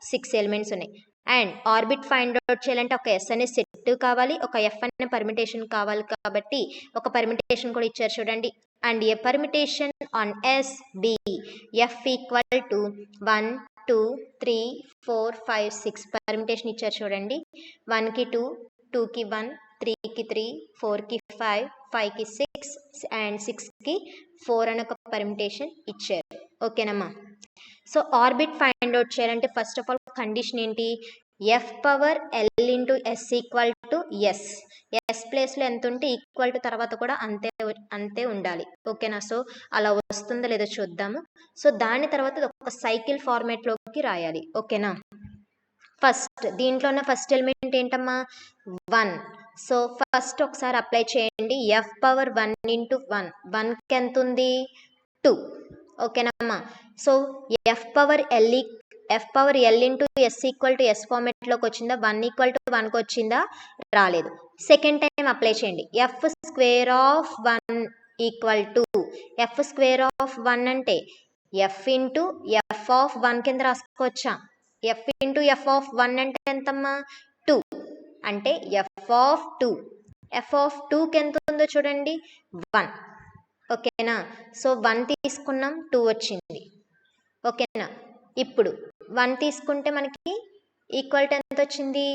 6 ఎలిమెంట్స్ ఉన్నాయి. అండ్ ఆర్బిట్ ఫైండ్ అవుట్ చేయాలంటే ఒక ఎస్ అనే సెట్ కావాలి, ఒక ఎఫ్ అనే పర్మిటేషన్ కావాలి. కాబట్టి ఒక పర్మిటేషన్ కూడా ఇచ్చారు చూడండి. And a permutation on s be f equal to 1, 2, 3, 4, 5, 6 permutation ఇచ్చారు చూడండి. 1కి 2, 2కి 1, 3కి 3, 4కి 5, 5కి 6 అండ్ 6కి 4 అని ఒక పర్మిటేషన్ ఇచ్చారు. ఓకేనమ్మా? సో ఆర్బిట్ ఫైండ్ అవుట్ చేయాలంటే ఫస్ట్ ఆఫ్ ఆల్ కండిషన్ ఏంటి? F power L into yes equal to s. S ప్లేస్లో ఎంత ఉంటే ఈక్వల్ టు తర్వాత కూడా అంతే ఉండాలి. ఓకేనా? సో అలా వస్తుందో లేదో చూద్దాము. సో దాని తర్వాత ఒక సైకిల్ ఫార్మేట్లోకి రాయాలి. ఓకేనా? ఫస్ట్ దీంట్లో ఉన్న ఫస్ట్ ఎలిమెంట్ ఏంటమ్మా? 1. సో ఫస్ట్ ఒకసారి అప్లై చేయండి. F power 1 into 1. 1కి ఎంత ఉంది? 2. ఓకేనమ్మా? So F power L into yes equal to S ఫార్మేట్లోకి వచ్చిందా? 1 ఈక్వల్ టు 1కి వచ్చిందా? రాలేదు. సెకండ్ టైం అప్లై చేయండి. F square of 1 equal to F square of 1 అంటే ఎఫ్ ఇంటూ ఎఫ్ ఆఫ్ 1 కింద రాసుకోవచ్చా? ఎఫ్ ఇంటూ ఎఫ్ ఆఫ్ 1 అంటే ఎంతమ్మా? 2 అంటే ఎఫ్ ఆఫ్ 2. ఎఫ్ ఆఫ్ 2కి ఎంత ఉందో చూడండి, 1. ఓకేనా? సో 1 తీసుకున్నాం, 2 వచ్చింది. ఓకేనా? ఇప్పుడు 1 తీసుకుంటే మనకి ఈక్వల్ టు ఎంత వచ్చింది?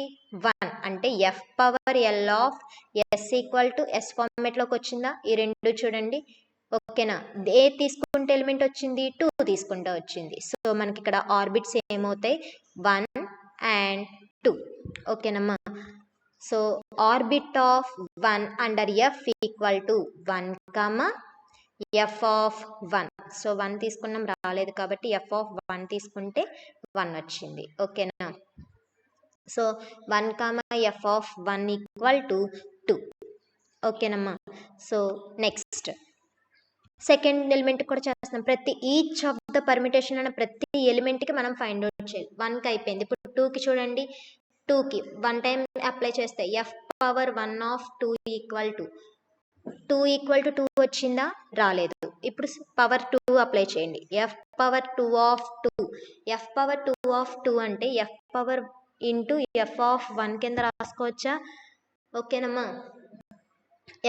1 అంటే F power L of yes equal to S ఫార్మేట్లోకి వచ్చిందా? ఈ రెండు చూడండి. ఓకేనా? ఏ తీసుకుంటే ఎలిమెంట్ వచ్చింది? 2 తీసుకుంటే వచ్చింది. సో మనకి ఇక్కడ ఆర్బిట్స్ ఏమవుతాయి? 1 and 2. ఓకేనమ్మా? So orbit of 1 under F equal to 1, F of 1. So 1 తీసుకున్నాం, రాలేదు కాబట్టి ఎఫ్ ఆఫ్ 1 తీసుకుంటే 1 వచ్చింది. ఓకేనా? So 1, F of 1 equal to 2. ఓకేనమ్మా? సో నెక్స్ట్ సెకండ్ ఎలిమెంట్ కూడా చేస్తాం. ప్రతి ఈచ్ ఆఫ్ ద పర్మిటేషన్ అనే ప్రతి ఎలిమెంట్కి మనం ఫైండ్ అవుట్ చేయాలి. 1కి అయిపోయింది. ఇప్పుడు 2కి చూడండి. 2కి 1 టైం అప్లై చేస్తే F power 1 of 2 equal to 2 వచ్చిందా? రాలేదు. ఇప్పుడు పవర్ 2 అప్లై చేయండి. F power 2 of 2. F power 2 of 2 అంటే F power into F of 1 కింద రాసుకోవచ్చా? ఓకేనమ్మా?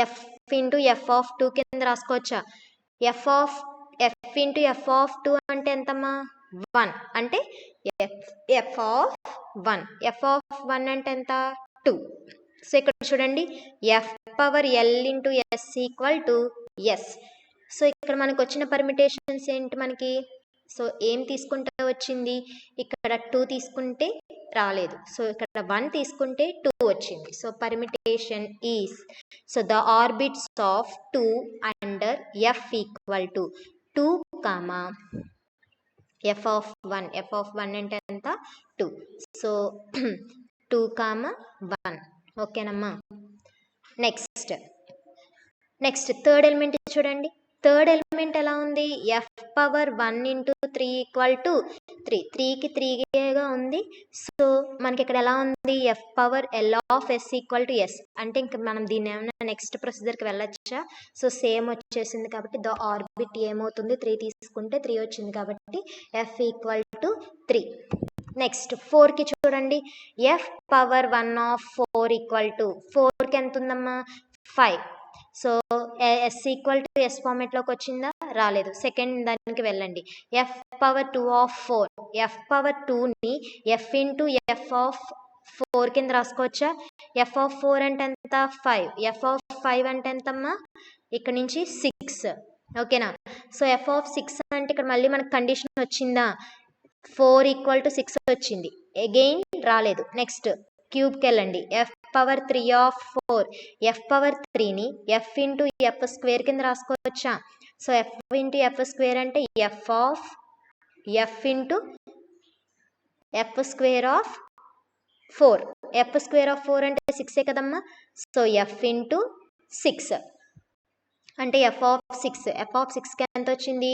ఎఫ్ ఇంటూ ఎఫ్ ఆఫ్ 2 కింద రాసుకోవచ్చా? ఎఫ్ ఇంటూ ఎఫ్ ఆఫ్ 2 అంటే ఎంతమ్మా? 1 అంటే ఎఫ్ ఆఫ్ 1. ఎఫ్ ఆఫ్ 1 అంటే ఎంత? 2. సో ఇక్కడ చూడండి, f power L into yes equal to s. So ఇక్కడ మనకు వచ్చిన పర్మిటేషన్స్ ఏంటి మనకి? సో ఏం తీసుకుంటే వచ్చింది, ఇక్కడ 2 తీసుకుంటే రాలేదు. సో ఇక్కడ 1 తీసుకుంటే 2 వచ్చింది. So permutation is, so the orbits of 2 under f equal to 2, f of 1. f of 1 అంటే ఎంత? 2. సో 2, 1. ఓకేనమ్మా. నెక్స్ట్ థర్డ్ ఎలిమెంట్ చూడండి. థర్డ్ ఎలిమెంట్ ఎలా ఉంది? f power 1 into 3 equal to 3. 3కి 3గా ఉంది. సో మనకి ఇక్కడ ఎలా ఉంది? f power l of s equal to s. అంటే ఇంకా మనం దీన్ని ఏమైనా నెక్స్ట్ ప్రొసీజర్కి వెళ్ళొచ్చా? సో సేమ్ వచ్చేసింది కాబట్టి ద ఆర్బిట్ ఏమవుతుంది? 3 తీసుకుంటే 3 వచ్చింది కాబట్టి f ఈక్వల్ టు 3. నెక్స్ట్ 4కి చూడండి. f power 1 of 4 equal to 4కి ఎంత ఉందమ్మా? 5. So s equal to s ఫార్మేట్లోకి వచ్చిందా? రాలేదు. సెకండ్ దానికి వెళ్ళండి. f power 2 of 4. f power 2ని f ఇంటూ f ఆఫ్ 4 కింద రాసుకోవచ్చా? f ఆఫ్ 4 అంటే ఎంత? 5. f ఆఫ్ 5 అంటే ఎంతమ్మా? ఇక్కడ నుంచి 6. ఓకేనా? సో f ఆఫ్ 6 అంటే ఇక్కడ మళ్ళీ మనకు కండిషన్ వచ్చిందా? 4 ఈక్వల్ టు 6 వచ్చింది. అగైన్ రాలేదు. నెక్స్ట్ క్యూబ్కి వెళ్ళండి. f power 3 of 4. f power 3ని f ఇంటూ f స్క్వేర్ కింద రాసుకోవచ్చా? So f into f square అంటే f of f into f square of 4. f square of 4 అంటే 6 కదమ్మా. సో f ఇంటూ 6 అంటే f ఆఫ్ 6. f ఆఫ్ 6కి ఎంత వచ్చింది?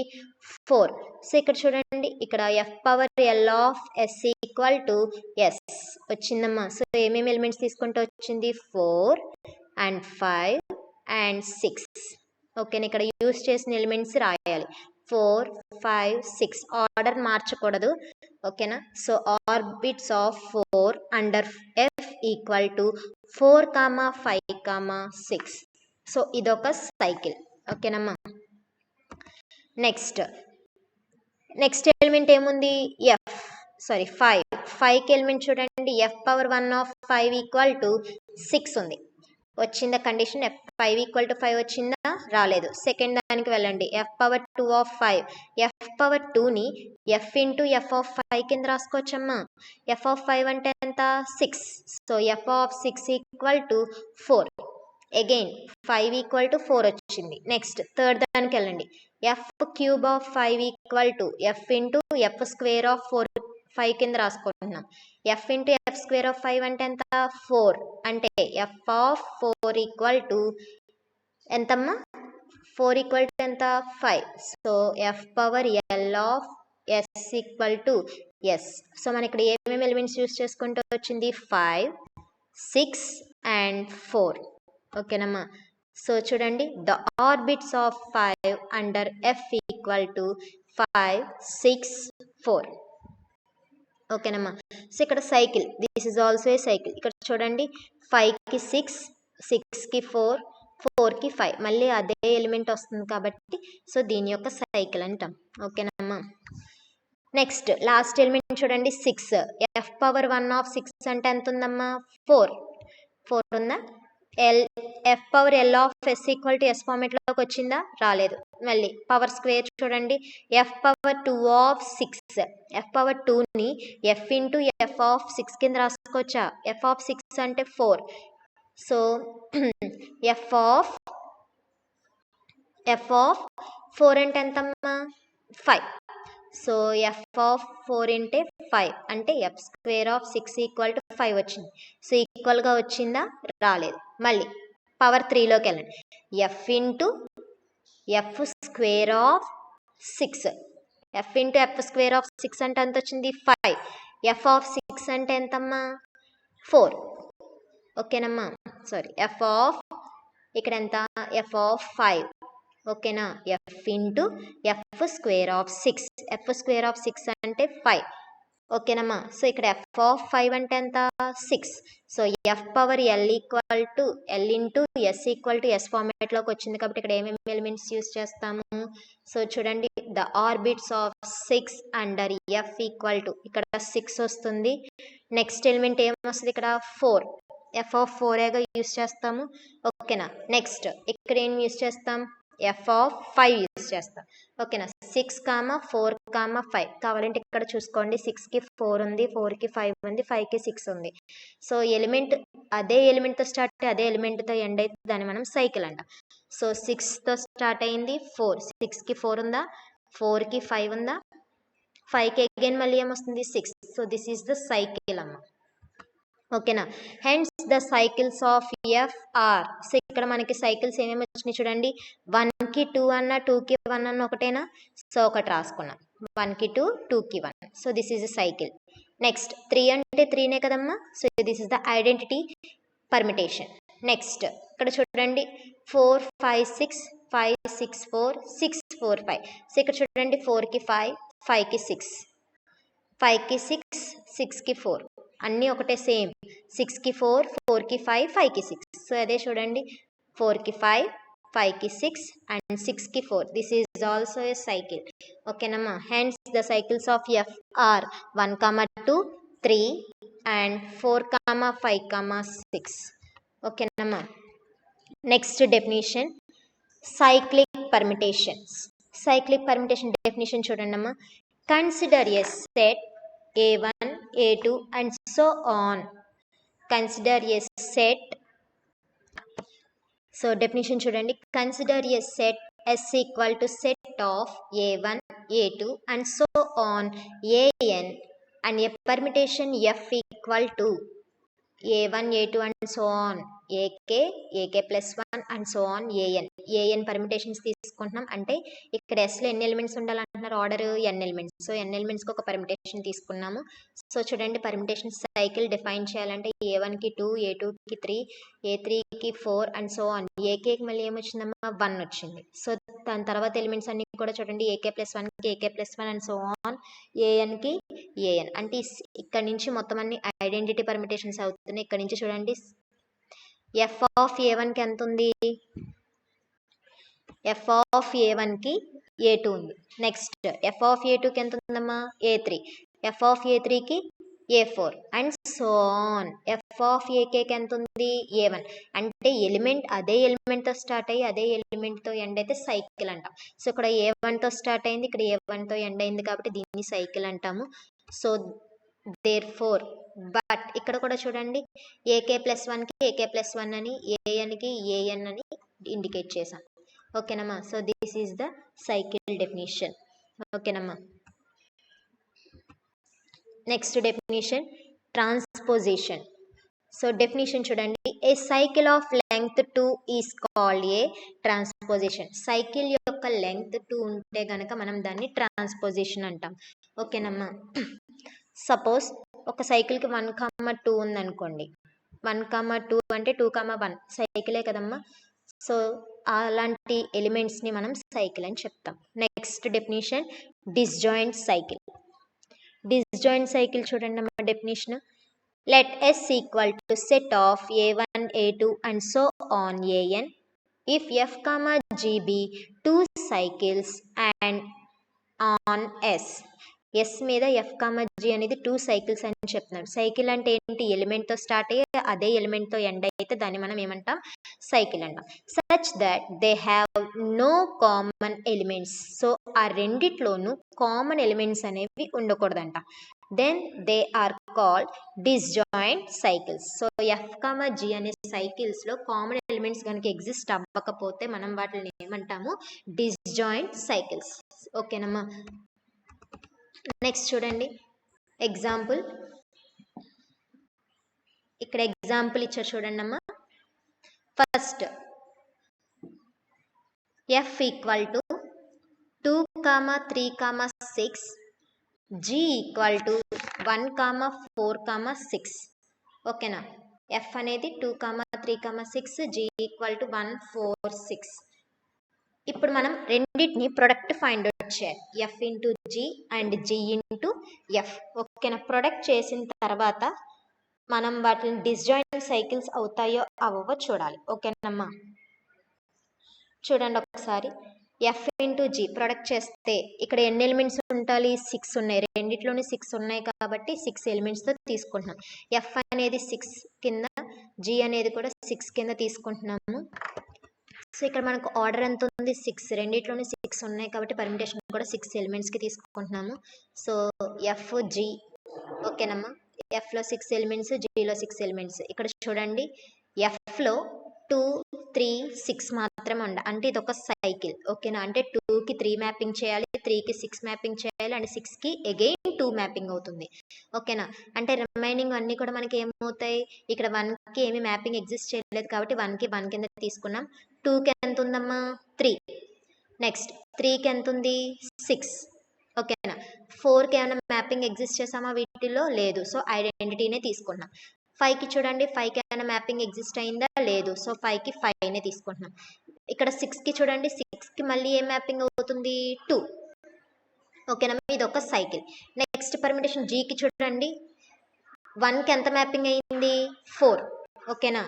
4. సో ఇక్కడ చూడండి, ఇక్కడ f power l of s equal to s వచ్చిందమ్మా. సో ఏమేమి ఎలిమెంట్స్ తీసుకుంటూ వచ్చింది? 4 అండ్ 5 అండ్ 6. ఓకేనా? ఇక్కడ యూస్ చేసిన ఎలిమెంట్స్ రాయాలి. 4, 5, 6 ఆర్డర్ మార్చకూడదు. ఓకేనా? So orbits of 4 under f equal to 4, 5, 6. So ఇదొక సైకిల్. ఓకేనమ్మా. నెక్స్ట్ ఎలిమెంట్ ఏముంది? 5. 5కి ఎలిమెంట్ చూడండి. f power 1 of 5 equal to 6 ఉంది. వచ్చిందా కండిషన్? 5 ఈక్వల్ టు 5 వచ్చిందా? రాలేదు. సెకండ్ దానికి వెళ్ళండి. f power 2 of 5. f power 2ని f ఇంటూ f ఆఫ్ 5 కింద రాసుకోవచ్చమ్మా. f ఆఫ్ 5 అంటే ఎంత? 6. So f of 6 equal to 4. Again 5 equal to 4 వచ్చింది. నెక్స్ట్ థర్డ్ దానికి వెళ్ళండి. f cube of 5 equal to f into f square of 5 కింద రాసుకుంటున్నాం. f into f square of 5 అంటే ఎంత? 4. అంటే f ఆఫ్ 4 ఈక్వల్ టు ఎంతమ్మా? 4 ఈక్వల్ టు ఎంత? 5. So f power l of s equal to s. So మన ఇక్కడ ఏమేమి elements use చేసుకుంటూ వచ్చింది? 5, 6 అండ్ 4. ఓకేనమ్మా. సో చూడండి, the orbits of 5 under f equal to 5, 6, 4. ఓకేనమ్మా. సో ఇక్కడ cycle, this is also a cycle. ఇక్కడ చూడండి, 5కి 6, 6కి 4, 4కి 5. మళ్ళీ అదే ఎలిమెంట్ వస్తుంది కాబట్టి సో దీని యొక్క సైకిల్ అంటాం. ఓకేనమ్మా. నెక్స్ట్ లాస్ట్ ఎలిమెంట్ చూడండి, 6. f పవర్ 1 ఆఫ్ 6 అంటే ఎంత ఉందమ్మా? 4 ఉందా? f power l of s equal to s ఫార్మేట్లోకి వచ్చిందా? రాలేదు. మళ్ళీ పవర్ స్క్వేర్ చూడండి, f power 2 of 6. f power 2ని f ఇంటూ f ఆఫ్ 6 కింద రాసుకోవచ్చా? f ఆఫ్ 6 అంటే 4. సో f ఆఫ్ 4 అంటే ఎంతమ్మా? 5. సో f ఆఫ్ 4 అంటే 5 అంటే f square of 6 equal to 5 వచ్చింది. సో ఈక్వల్గా వచ్చిందా? రాలేదు. మళ్ళీ పవర్ 3లోకి వెళ్ళండి. f into f square of 6. f into f square of 6 అంటే ఎంత వచ్చింది? 5. f ఆఫ్ 6 అంటే ఎంతమ్మా? 4. ఓకేనమ్మా. సారీ, f ఆఫ్ ఇక్కడ ఎంత? f of 5. ఓకేనా? f into f square of 6. f square of 6 అంటే 5. ఓకేనమ్మా. సో ఇక్కడ f ఆఫ్ 5 అంటే ఎంత? 6. So f power l equal to l into s equal to s ఫార్మేట్లోకి వచ్చింది కాబట్టి ఇక్కడ ఏమేమి ఎలిమెంట్స్ యూస్ చేస్తాము? సో చూడండి, the orbits of 6 under f equal to, ఇక్కడ 6 వస్తుంది. నెక్స్ట్ ఎలిమెంట్ ఏమొస్తుంది? ఇక్కడ 4. f ఆఫ్ 4గా యూస్ చేస్తాము. ఓకేనా? నెక్స్ట్ ఇక్కడ ఏం యూస్ చేస్తాం? ఎఫ్ ఆఫ్ 5 యూస్ చేస్తాం. ఓకేనా, 6, 4, 5 కావాలంటే ఇక్కడ చూసుకోండి. 6కి 4 ఉంది, 4కి 5 ఉంది, 5కి 6 ఉంది. సో ఎలిమెంట్ అదే ఎలిమెంట్తో స్టార్ట్ అదే ఎలిమెంట్తో ఎండ్ అయితే దాన్ని మనం సైకిల్ అంటాం. సో 6తో స్టార్ట్ అయింది 4, 6కి 4 ఉందా, 4కి 5 ఉందా, 5కి అగైన్ మళ్ళీ ఏమొస్తుంది 6. So this is the cycle అమ్మ. ఓకేనా, hence the cycles of F are. So ఇక్కడ మనకి సైకిల్స్ ఏమేమి వచ్చినాయి చూడండి. 1కి 2 అన్న, 2కి 1 అన్న ఒకటేనా. సో ఒకటి రాసుకున్నాం, 1కి 2, 2కి 1. So this is a cycle. Next 3 అంటే 3నే కదమ్మా. So this is the identity permutation. Next ఇక్కడ చూడండి 4, 5, 6, 5, 6, 4, 6, 4, 5. సో ఇక్కడ చూడండి 4కి 5, 5కి 6, 5కి 6, 6కి 4 అన్నీ ఒకటే సేమ్. 6కి 4, 4కి 5, 5కి 6. సో అదే చూడండి 4కి 5, 5కి 6 అండ్ 6కి 4. This is also a cycle. ఓకేనమ్మా, hence the cycles of F are 1, 2, 3 and 4, 5, 6. ఓకేనమ్మా. Next definition, cyclic permutations. Cyclic permutation definition చూడండి అమ్మా. Consider a set A1, A2 and so on. Consider a set. So definition చూడండి. Consider a set S equal to set of A1, A2 and so on AN and a permutation F equal to A1, A2 and so on AK plus 1 and so on AN permutations తీసుకుంటున్నాం. అంటే ఇక్కడ ఎస్లో ఎన్ని elements ఉండాలంటున్నారు, order n elements. So n ఎలిమెంట్స్కి ఒక permutation తీసుకున్నాము. So చూడండి పర్మిటేషన్ సైకిల్ డిఫైన్ చేయాలంటే A1కి 2, A2కి 3, A3కి 4 అండ్ సో ఆన్. ఏకేకి మళ్ళీ ఏమొచ్చిందమ్మా 1 వచ్చింది. సో దాని తర్వాత ఎలిమెంట్స్ అన్ని కూడా చూడండి AK plus 1కి AK plus 1 and so on ANకి AN. అంటే ఇక్కడ నుంచి మొత్తం అన్ని ఐడెంటిటీ పర్మిటేషన్స్ అవుతున్నాయి. ఇక్కడ నుంచి చూడండి ఎఫ్ ఆఫ్ A1కి ఎంత ఉంది, ఎఫ్ ఆఫ్ A1కి A2 ఉంది. నెక్స్ట్ ఎఫ్ ఆఫ్ A2కి ఎంత ఉందమ్మా A3, ఎఫ్ ఆఫ్ A3కి A4 and so on. F of AKకి ఎంత ఉంది A1. అంటే ఎలిమెంట్ అదే ఎలిమెంట్తో స్టార్ట్ అయ్యి అదే ఎలిమెంట్తో ఎండ్ అయితే సైకిల్ అంటాం. సో ఇక్కడ A1తో స్టార్ట్ అయింది, ఇక్కడ A1తో ఎండ్ అయింది కాబట్టి దీన్ని సైకిల్ అంటాము. సో therefore బట్ ఇక్కడ కూడా చూడండి AK plus 1కి AK plus 1 అని, ANకి AN అని ఇండికేట్ చేసాం. ఓకేనమ్మా. So this is the cycle definition. ఓకేనమ్మా. Next definition, transposition. So definition చూడండి, a cycle of length 2 is called a transposition. Cycle యొక్క లెంగ్త్ 2 ఉంటే కనుక మనం దాన్ని ట్రాన్స్పోజిషన్ అంటాం. ఓకేనమ్మా. సపోజ్ ఒక సైకిల్కి 1, 2 ఉందనుకోండి. 1, 2 అంటే 2, 1 సైకిలే కదమ్మా. సో అలాంటి ఎలిమెంట్స్ని మనం సైకిల్ అని చెప్తాం. Next definition, disjoint cycle. Disjoint cycle చూడండి అమ్మా definition. Let S equal to set of A1, A2 and so on AN if F, G be 2 cycles and on S మీద F, G అనేది 2 cycles అని చెప్తున్నాడు. Cycle అంటే ఏంటి, ఎలిమెంట్తో start అయ్యి అదే ఎలిమెంట్తో ఎండ్ అయితే దాన్ని మనం ఏమంటాం సైకిల్ అంటాం. Such that they have no common elements. So ఆ రెండిట్లోనూ కామన్ ఎలిమెంట్స్ అనేవి ఉండకూడదంట. Then they are called disjoint cycles. So F, G అనే సైకిల్స్లో కామన్ ఎలిమెంట్స్ కనుక ఎగ్జిస్ట్ అవ్వకపోతే మనం వాటిని ఏమంటాము డిస్జాయింట్ సైకిల్స్. ఓకేనమ్మా. నెక్స్ట్ చూడండి ఎగ్జాంపుల్. ఇక్కడ ఎగ్జాంపుల్ ఇచ్చారు చూడండి అమ్మా. First F equal to 2, 3, 6, G equal to 1, 4, 6. ఓకేనా. F అనేది 2, 3, 6, G ఈక్వల్ టు 1, 4, 6. ఇప్పుడు మనం రెండింటిని ప్రొడక్ట్ ఫైండ్ అవుట్ చేయాలి, F into G and G into F. ఓకేనా. ప్రొడక్ట్ చేసిన తర్వాత మనం వాటిని డిస్జాయింట్ సైకిల్స్ అవుతాయో అవవో చూడాలి. ఓకేనమ్మా. చూడండి ఒకసారి F ఇంటూ G ప్రొడక్ట్ చేస్తే ఇక్కడ ఎన్ని ఎలిమెంట్స్ ఉండాలి 6 ఉన్నాయి. రెండిట్లోనే 6 ఉన్నాయి కాబట్టి 6 ఎలిమెంట్స్తో తీసుకుంటున్నాం. F అనేది 6 కింద, G అనేది కూడా 6 కింద తీసుకుంటున్నాము.
సో ఇక్కడ మనకు ఆర్డర్ ఎంత ఉంది 6, రెండిట్లోనే 6 ఉన్నాయి కాబట్టి పర్మిటేషన్ కూడా 6 ఎలిమెంట్స్కి తీసుకుంటున్నాము. సో ఎఫ్ జి ఓకేనమ్మా, ఎఫ్లో 6 ఎలిమెంట్స్, జీలో 6 ఎలిమెంట్స్. ఇక్కడ చూడండి ఎఫ్లో 2, 3, 6 మాత్రమే ఉండాలి, అంటే ఇది ఒక సైకిల్ ఓకేనా. అంటే 2కి 3 మ్యాపింగ్ చేయాలి, 3కి 6 మ్యాపింగ్ చేయాలి, అండ్ 6కి అగైన్ 2 మ్యాపింగ్ అవుతుంది ఓకేనా. అంటే రిమైనింగ్ అన్నీ కూడా మనకి ఏమవుతాయి, ఇక్కడ 1కి ఏమి మ్యాపింగ్ ఎగ్జిస్ట్ చేయలేదు కాబట్టి 1కి 1 కింద తీసుకున్నాం. 2కి ఎంత ఉందమ్మా 3, నెక్స్ట్ 3కి ఎంత ఉంది 6 ఓకేనా. 4కి ఏమైనా మ్యాపింగ్ ఎగ్జిస్ట్ చేసామా వీటిల్లో, లేదు, సో ఐడెంటిటీనే తీసుకున్నాం. 5కి చూడండి 5కి ఏమైనా మ్యాపింగ్ ఎగ్జిస్ట్ అయిందా, లేదు, సో 5కి 5నే తీసుకుంటున్నాం. ఇక్కడ 6కి చూడండి 6కి మళ్ళీ ఏం మ్యాపింగ్ అవుతుంది 2 ఓకేనా, ఇది ఒక సైకిల్. నెక్స్ట్ పర్మిటేషన్ జీకి చూడండి 1కి ఎంత మ్యాపింగ్ అయింది 4 ఓకేనా,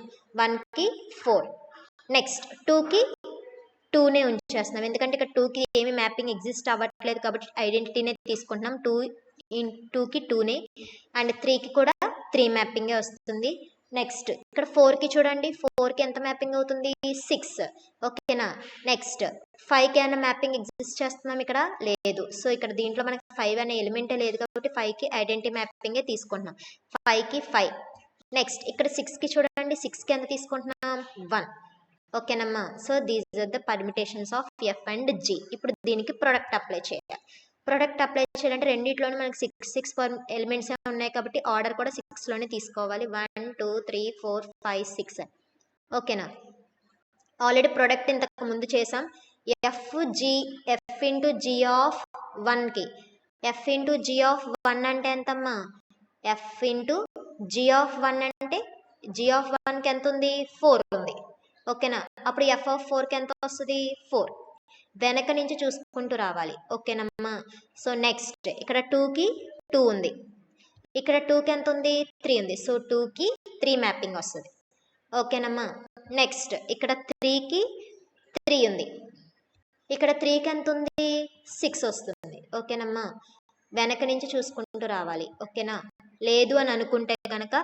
1కి 4. నెక్స్ట్ 2కి 2నే ఉంచేస్తున్నాం, ఎందుకంటే ఇక్కడ 2కి ఏమి మ్యాపింగ్ ఎగ్జిస్ట్ అవ్వట్లేదు కాబట్టి ఐడెంటిటీనే తీసుకుంటున్నాం. 2కి 2నే, అండ్ 3కి కూడా 3 మ్యాపింగే వస్తుంది. నెక్స్ట్ ఇక్కడ 4కి చూడండి 4కి ఎంత మ్యాపింగ్ అవుతుంది 6 ఓకేనా. నెక్స్ట్ 5కి ఏమైనా మ్యాపింగ్ ఎగ్జిస్ట్ చేస్తున్నాం ఇక్కడ, లేదు, సో ఇక్కడ దీంట్లో మనకి 5 అనే ఎలిమెంటే లేదు కాబట్టి 5కి ఐడెంటిటీ మ్యాపింగే తీసుకుంటున్నాం, 5కి 5. నెక్స్ట్ ఇక్కడ 6కి చూడండి 6కి ఎంత తీసుకుంటున్నాం 1 ఓకేనమ్మా. So these are the permutations of f and g. ఇప్పుడు దీనికి ప్రొడక్ట్ అప్లై చేయాలి. ప్రొడక్ట్ అప్లై చేయాలంటే రెండిట్లోనే మనకి 6 ఎలిమెంట్స్ ఉన్నాయి కాబట్టి ఆర్డర్ కూడా 6లోనే తీసుకోవాలి. 1, 2, 3, 4, 5, 6 ఓకేనా. ఆల్రెడీ ప్రొడక్ట్ ఇంతకు ముందు చేసాం. ఎఫ్ ఇంటూ జి ఆఫ్ 1కి, ఎఫ్ ఇంటూ జి ఆఫ్ 1 అంటే ఎంతమ్మా, ఎఫ్ ఇంటూ జి ఆఫ్ 1 అంటే జి ఆఫ్ 1కి ఎంత ఉంది 4 ఉంది ఓకేనా. అప్పుడు ఎఫ్ ఆఫ్ 4కి ఎంత వస్తుంది 4, వెనక నుంచి చూసుకుంటూ రావాలి ఓకేనమ్మా. సో నెక్స్ట్ ఇక్కడ 2కి 2 ఉంది, ఇక్కడ 2కి ఎంత ఉంది 3 ఉంది, సో 2కి 3 మ్యాపింగ్ వస్తుంది ఓకేనమ్మా. నెక్స్ట్ ఇక్కడ 3కి 3 ఉంది, ఇక్కడ 3కి ఎంత ఉంది 6 వస్తుంది ఓకేనమ్మా. వెనక నుంచి చూసుకుంటూ రావాలి ఓకేనా. లేదు అని అనుకుంటే కనుక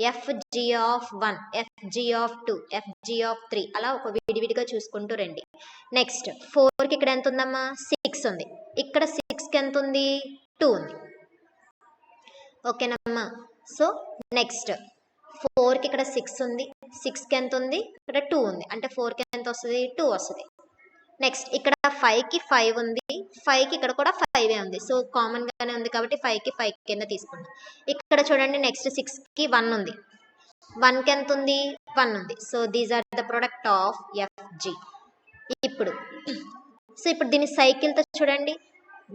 F G of 1, F G of 2, F G of 3 అలా ఒక విడివిడిగా చూసుకుంటూ రండి. నెక్స్ట్ 4కి ఇక్కడ ఎంత ఉందమ్మా 6 ఉంది, ఇక్కడ 6కి ఎంత ఉంది 2 ఉంది ఓకేనమ్మా. సో నెక్స్ట్ 4కి ఇక్కడ 6 ఉంది, 6కి ఎంత ఉంది ఇక్కడ 2 ఉంది, అంటే 4కి ఎంత వస్తుంది 2 వస్తుంది. నెక్స్ట్ ఇక్కడ 5కి 5 ఉంది, 5కి ఇక్కడ కూడా 5 ఉంది, సో కామన్ గానే ఉంది కాబట్టి 5కి 5 కింద తీసుకున్నాం. ఇక్కడ చూడండి నెక్స్ట్ 6కి 1 ఉంది, 1కి ఎంత ఉంది 1 ఉంది, so these are the product of f g. ఇప్పుడు దీని సైకిల్తో చూడండి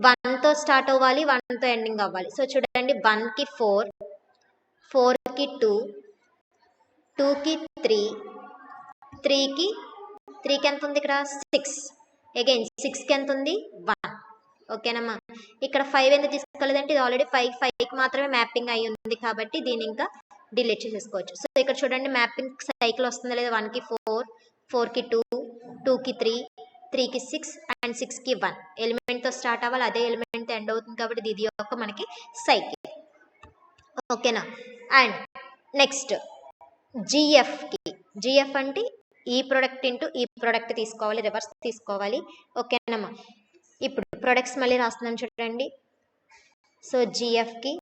1తో స్టార్ట్ అవ్వాలి, 1తో ఎండింగ్ అవ్వాలి. సో చూడండి 1కి 4, 4కి 2, 2కి 3, 3కి ఎంత ఉంది ఇక్కడ 6, అగైన్ 6కి ఎంత ఉంది 1 ఓకేనమ్మా. ఇక్కడ 5 ఎందుకు తీసుకోలేదంటే ఇది ఆల్రెడీ 5కి మాత్రమే మ్యాపింగ్ అయ్యి ఉంది కాబట్టి దీన్ని ఇంకా డిలీట్ చేసేసుకోవచ్చు. సో ఇక్కడ చూడండి మ్యాపింగ్ సైకిల్ వస్తుందా లేదా, 1కి 4, 4కి 2, 2కి 3, 3కి 6 అండ్ 6కి 1 ఎలిమెంట్తో స్టార్ట్ అవ్వాలి, అదే ఎలిమెంట్తో ఎండ్ అవుతుంది కాబట్టి ఇది ఒక మనకి సైకిల్ ఓకేనా. అండ్ నెక్స్ట్ జిఎఫ్ అంటే ఈ ప్రొడక్ట్ ఇంటూ ఈ ప్రొడక్ట్ తీసుకోవాలి, రివర్స్ తీసుకోవాలి ఓకేనమ్మా. ఇప్పుడు ప్రొడక్ట్స్ మళ్ళీ రాస్తున్నాను చూడండి. సో జిఎఫ్కి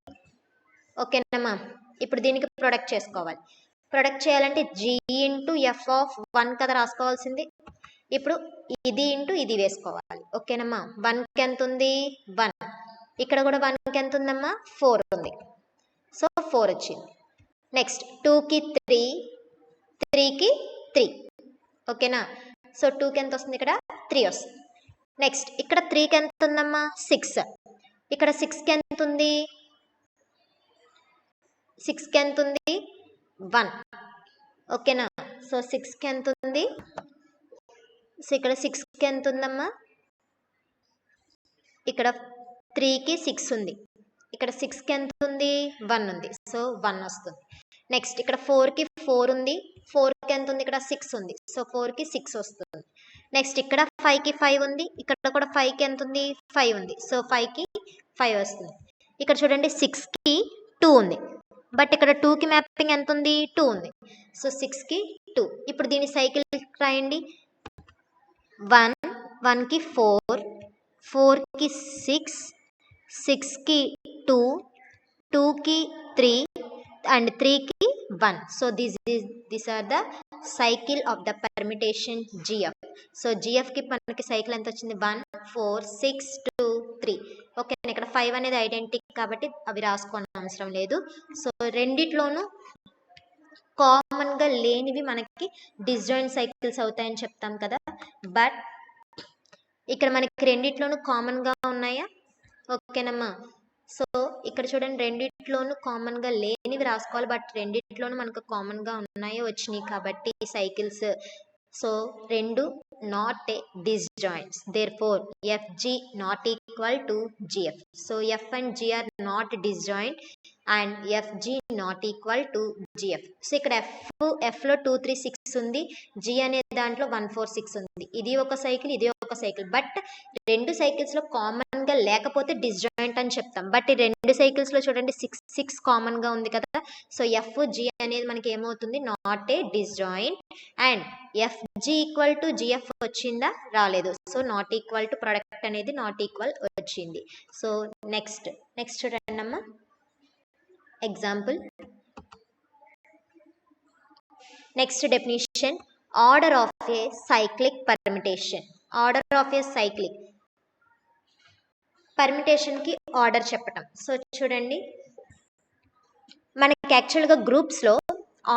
ఓకేనమ్మా. ఇప్పుడు దీనికి ప్రొడక్ట్ చేసుకోవాలి. ప్రొడక్ట్ చేయాలంటే జి ఇంటూ ఎఫ్ ఆఫ్ 1 కదా రాసుకోవాల్సింది. ఇప్పుడు ఇది ఇంటూ ఇది వేసుకోవాలి ఓకేనమ్మా. 1కి ఎంత ఉంది 1, ఇక్కడ కూడా 1కి ఎంత ఉందమ్మా 4 ఉంది, సో 4 వచ్చింది. నెక్స్ట్ 2కి 3, 3కి 3 ఓకేనా. సో 2కి ఎంత వస్తుంది ఇక్కడ 3 వస్తుంది. నెక్స్ట్ ఇక్కడ 3కి ఎంత ఉందమ్మా 6, ఇక్కడ 6కి ఎంత ఉంది 1 ఓకేనా. సో 6కి ఎంత ఉంది, సో ఇక్కడ 6కి ఎంత ఉందమ్మా, ఇక్కడ 3కి 6 ఉంది, ఇక్కడ 6కి ఎంత ఉంది 1 ఉంది, సో 1 వస్తుంది. నెక్స్ట్ ఇక్కడ 4కి 4 ఉంది, 4కి ఎంత ఉంది ఇక్కడ 6 ఉంది, సో 4కి 6 వస్తుంది. నెక్స్ట్ ఇక్కడ 5కి 5 ఉంది, ఇక్కడ కూడా 5కి ఎంత ఉంది 5 ఉంది, సో 5కి 5 వస్తుంది. ఇక్కడ చూడండి 6కి 2 ఉంది, బట్ ఇక్కడ 2కి మ్యాపింగ్ ఎంత ఉంది 2 ఉంది, సో 6కి 2. ఇప్పుడు దీని సైకిల్ రాయండి. 1, 1కి 4, 4కి 6, 6కి 2, 2కి 3 and 3కి 1. So these are the cycle of the permutation GF. So జిఎఫ్కి మనకి సైకిల్ ఎంత వచ్చింది 1, 4, 6, 2, 3. ఓకే, ఇక్కడ 5 అనేది ఐడెంటిటీ కాబట్టి అవి రాసుకోవడం అవసరం లేదు. సో రెండిట్లోనూ కామన్గా లేనివి మనకి డిస్జాయింట్ సైకిల్స్ అవుతాయని చెప్తాం కదా, బట్ ఇక్కడ మనకి రెండిట్లోనూ కామన్గా ఉన్నాయా? ఓకేనమ్మా. సో ఇక్కడ చూడండి, రెండిట్లోనూ కామన్గా లేనివి రాసుకోవాలి, బట్ రెండిట్లోనూ మనకు కామన్గా ఉన్నాయో వచ్చినాయి కాబట్టి సైకిల్స్. సో రెండు not a disjoints, therefore FG not equal to GF. So F and G are not disjoint and FG not equal to GF. So ఇక్కడ Fలో 2, 3, 6 ఉంది, G అనే దాంట్లో 1, 4, 6 ఉంది. ఇది ఒక సైకిల్, ఇది ఒక సైకిల్, బట్ రెండు సైకిల్స్లో కామన్గా లేకపోతే డిస్జాయింట్ అని చెప్తాం. బట్ ఈ రెండు సైకిల్స్లో చూడండి 6, 6 కామన్గా ఉంది కదా. సో ఎఫ్ జి అనేది మనకి ఏమవుతుంది, not a disjoint. And FG equal to GF వచ్చిందా? రాలేదు. So not equal to product అనేది నాట్ ఈక్వల్ వచ్చింది. సో నెక్స్ట్ చూడండి అమ్మా, example. Next definition, order of a cyclic permutation. Order of a cyclic పర్మిటేషన్కి ఆర్డర్ చెప్పటం. సో చూడండి, మనకి యాక్చువల్గా గ్రూప్స్లో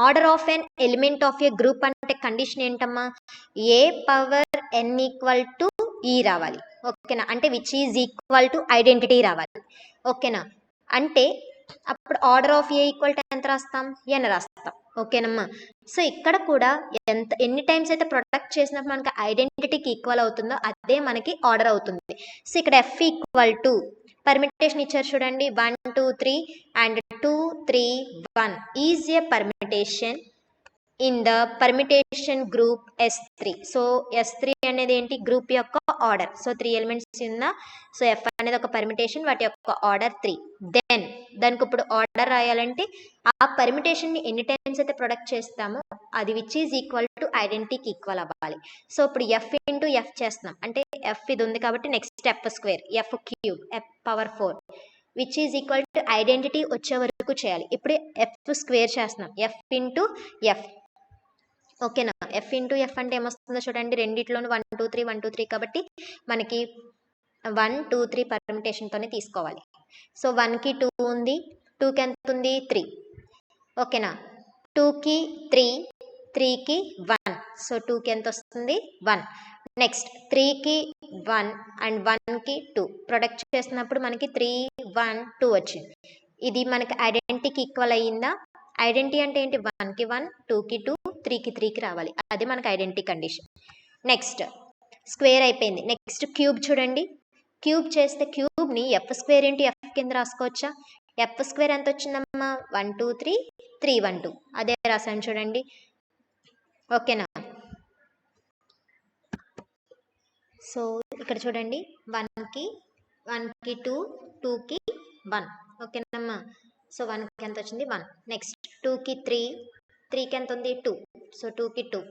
order of N element of a group అంటే కండిషన్ ఏంటమ్మా, A power N equal to E రావాలి. ఓకేనా, అంటే which is equal to identity రావాలి. ఓకేనా, అంటే అప్పుడు order of a equal to ఎంత రాస్తాం, ఎన్ రాస్తాం. ఓకేనమ్మా. సో ఇక్కడ కూడా ఎన్ని టైమ్స్ అయితే ప్రొడక్ట్ చేసినప్పుడు మనకి ఐడెంటిటీకి ఈక్వల్ అవుతుందో అదే మనకి ఆర్డర్ అవుతుంది. సో ఇక్కడ ఎఫ్ ఈక్వల్ టు పర్మిటేషన్ ఇచ్చారు చూడండి, 1, 2, 3 and 2, 3, 1 is a permutation in the permutation group S3. So S3 అనేది ఏంటి, గ్రూప్ యొక్క ఆర్డర్. సో 3 ఎలిమెంట్స్ ఉందా, సో ఎఫ్ అనేది ఒక పర్మిటేషన్, వాటి యొక్క ఆర్డర్ 3. దెన్ దానికి ఇప్పుడు ఆర్డర్ రాయాలంటే ఆ పర్మిటేషన్ని ఎన్ని టైమ్స్ అయితే ప్రొడక్ట్ చేస్తామో అది విచ్ ఈజ్ ఈక్వల్ టు ఐడెంటిటీకి ఈక్వల్ అవ్వాలి. సో ఇప్పుడు ఎఫ్ ఇంటూ ఎఫ్ చేస్తున్నాం అంటే ఎఫ్ ఇది ఉంది కాబట్టి next F square, F cube, F power 4 which is equal to identity వచ్చే వరకు చేయాలి. ఇప్పుడు ఎఫ్ స్క్వేర్ చేస్తున్నాం, ఎఫ్ ఇంటూ ఎఫ్. ఓకేనా, ఎఫ్ ఇంటూ ఎఫ్ అంటే ఏమొస్తుందో చూడండి, రెండిట్లోనూ 1, 2, 3, 1, 2, 3 కాబట్టి మనకి 1, 2, 3 పర్మిటేషన్తోనే తీసుకోవాలి. సో 1కి 2 ఉంది, 2కి ఎంత ఉంది 3. ఓకేనా, 2కి 3, 3కి 1. సో 2కి ఎంత వస్తుంది 1. నెక్స్ట్ 3కి 1 and 1కి 2 ప్రొడక్ట్ చేసినప్పుడు మనకి 3, 1, 2 వచ్చింది. ఇది మనకి ఐడెంటిటీకి ఈక్వల్ అయ్యిందా? ఐడెంటిటీ అంటే ఏంటి, 1కి 1, 2కి 2, 3కి 3కి రావాలి, అది మనకి ఐడెంటిటీ కండిషన్. నెక్స్ట్ స్క్వేర్ అయిపోయింది. నెక్స్ట్ క్యూబ్ చూడండి, క్యూబ్ చేస్తే క్యూబ్ని ఎఫ్ స్క్వేర్ ఇంటూ ఎఫ్ కింద రాసుకోవచ్చా? ఎఫ్ స్క్వేర్ ఎంత వచ్చిందమ్మా, 1, 2, 3, 3, 1, 2 అదే రాసాను చూడండి. ఓకేనా, సో ఇక్కడ చూడండి 1కి 2, 2కి 1. ఓకేనమ్మా, సో 1కి ఎంత వచ్చింది 1. నెక్స్ట్ 2కి 3, 3కి ఎంత ఉంది 2. సో 2కి 2,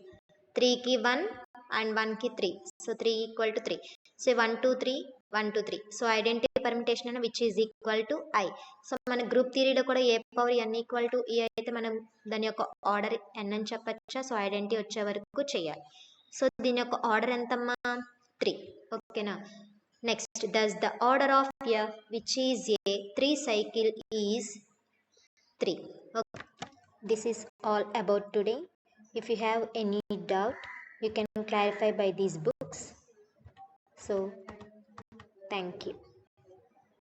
3కి 1 and 1కి 3. So 3 equal to 3. So 1, 2, 3, 1, 2, 3. So identity permutation అయినా which is equal to I. So మన గ్రూప్ థియరీలో కూడా A power N equal to E అయితే మనం దాని యొక్క ఆర్డర్ ఎన్ అని చెప్పచ్చా? సో ఐడెంటిటీ వచ్చే వరకు చేయాలి. సో దీని యొక్క ఆర్డర్ ఎంతమ్మా 3. ఓకేనా, next thus the order of f which is a 3 cycle is 3. Okay. This is all about today. If you have any doubt, you can clarify by these books. So thank you.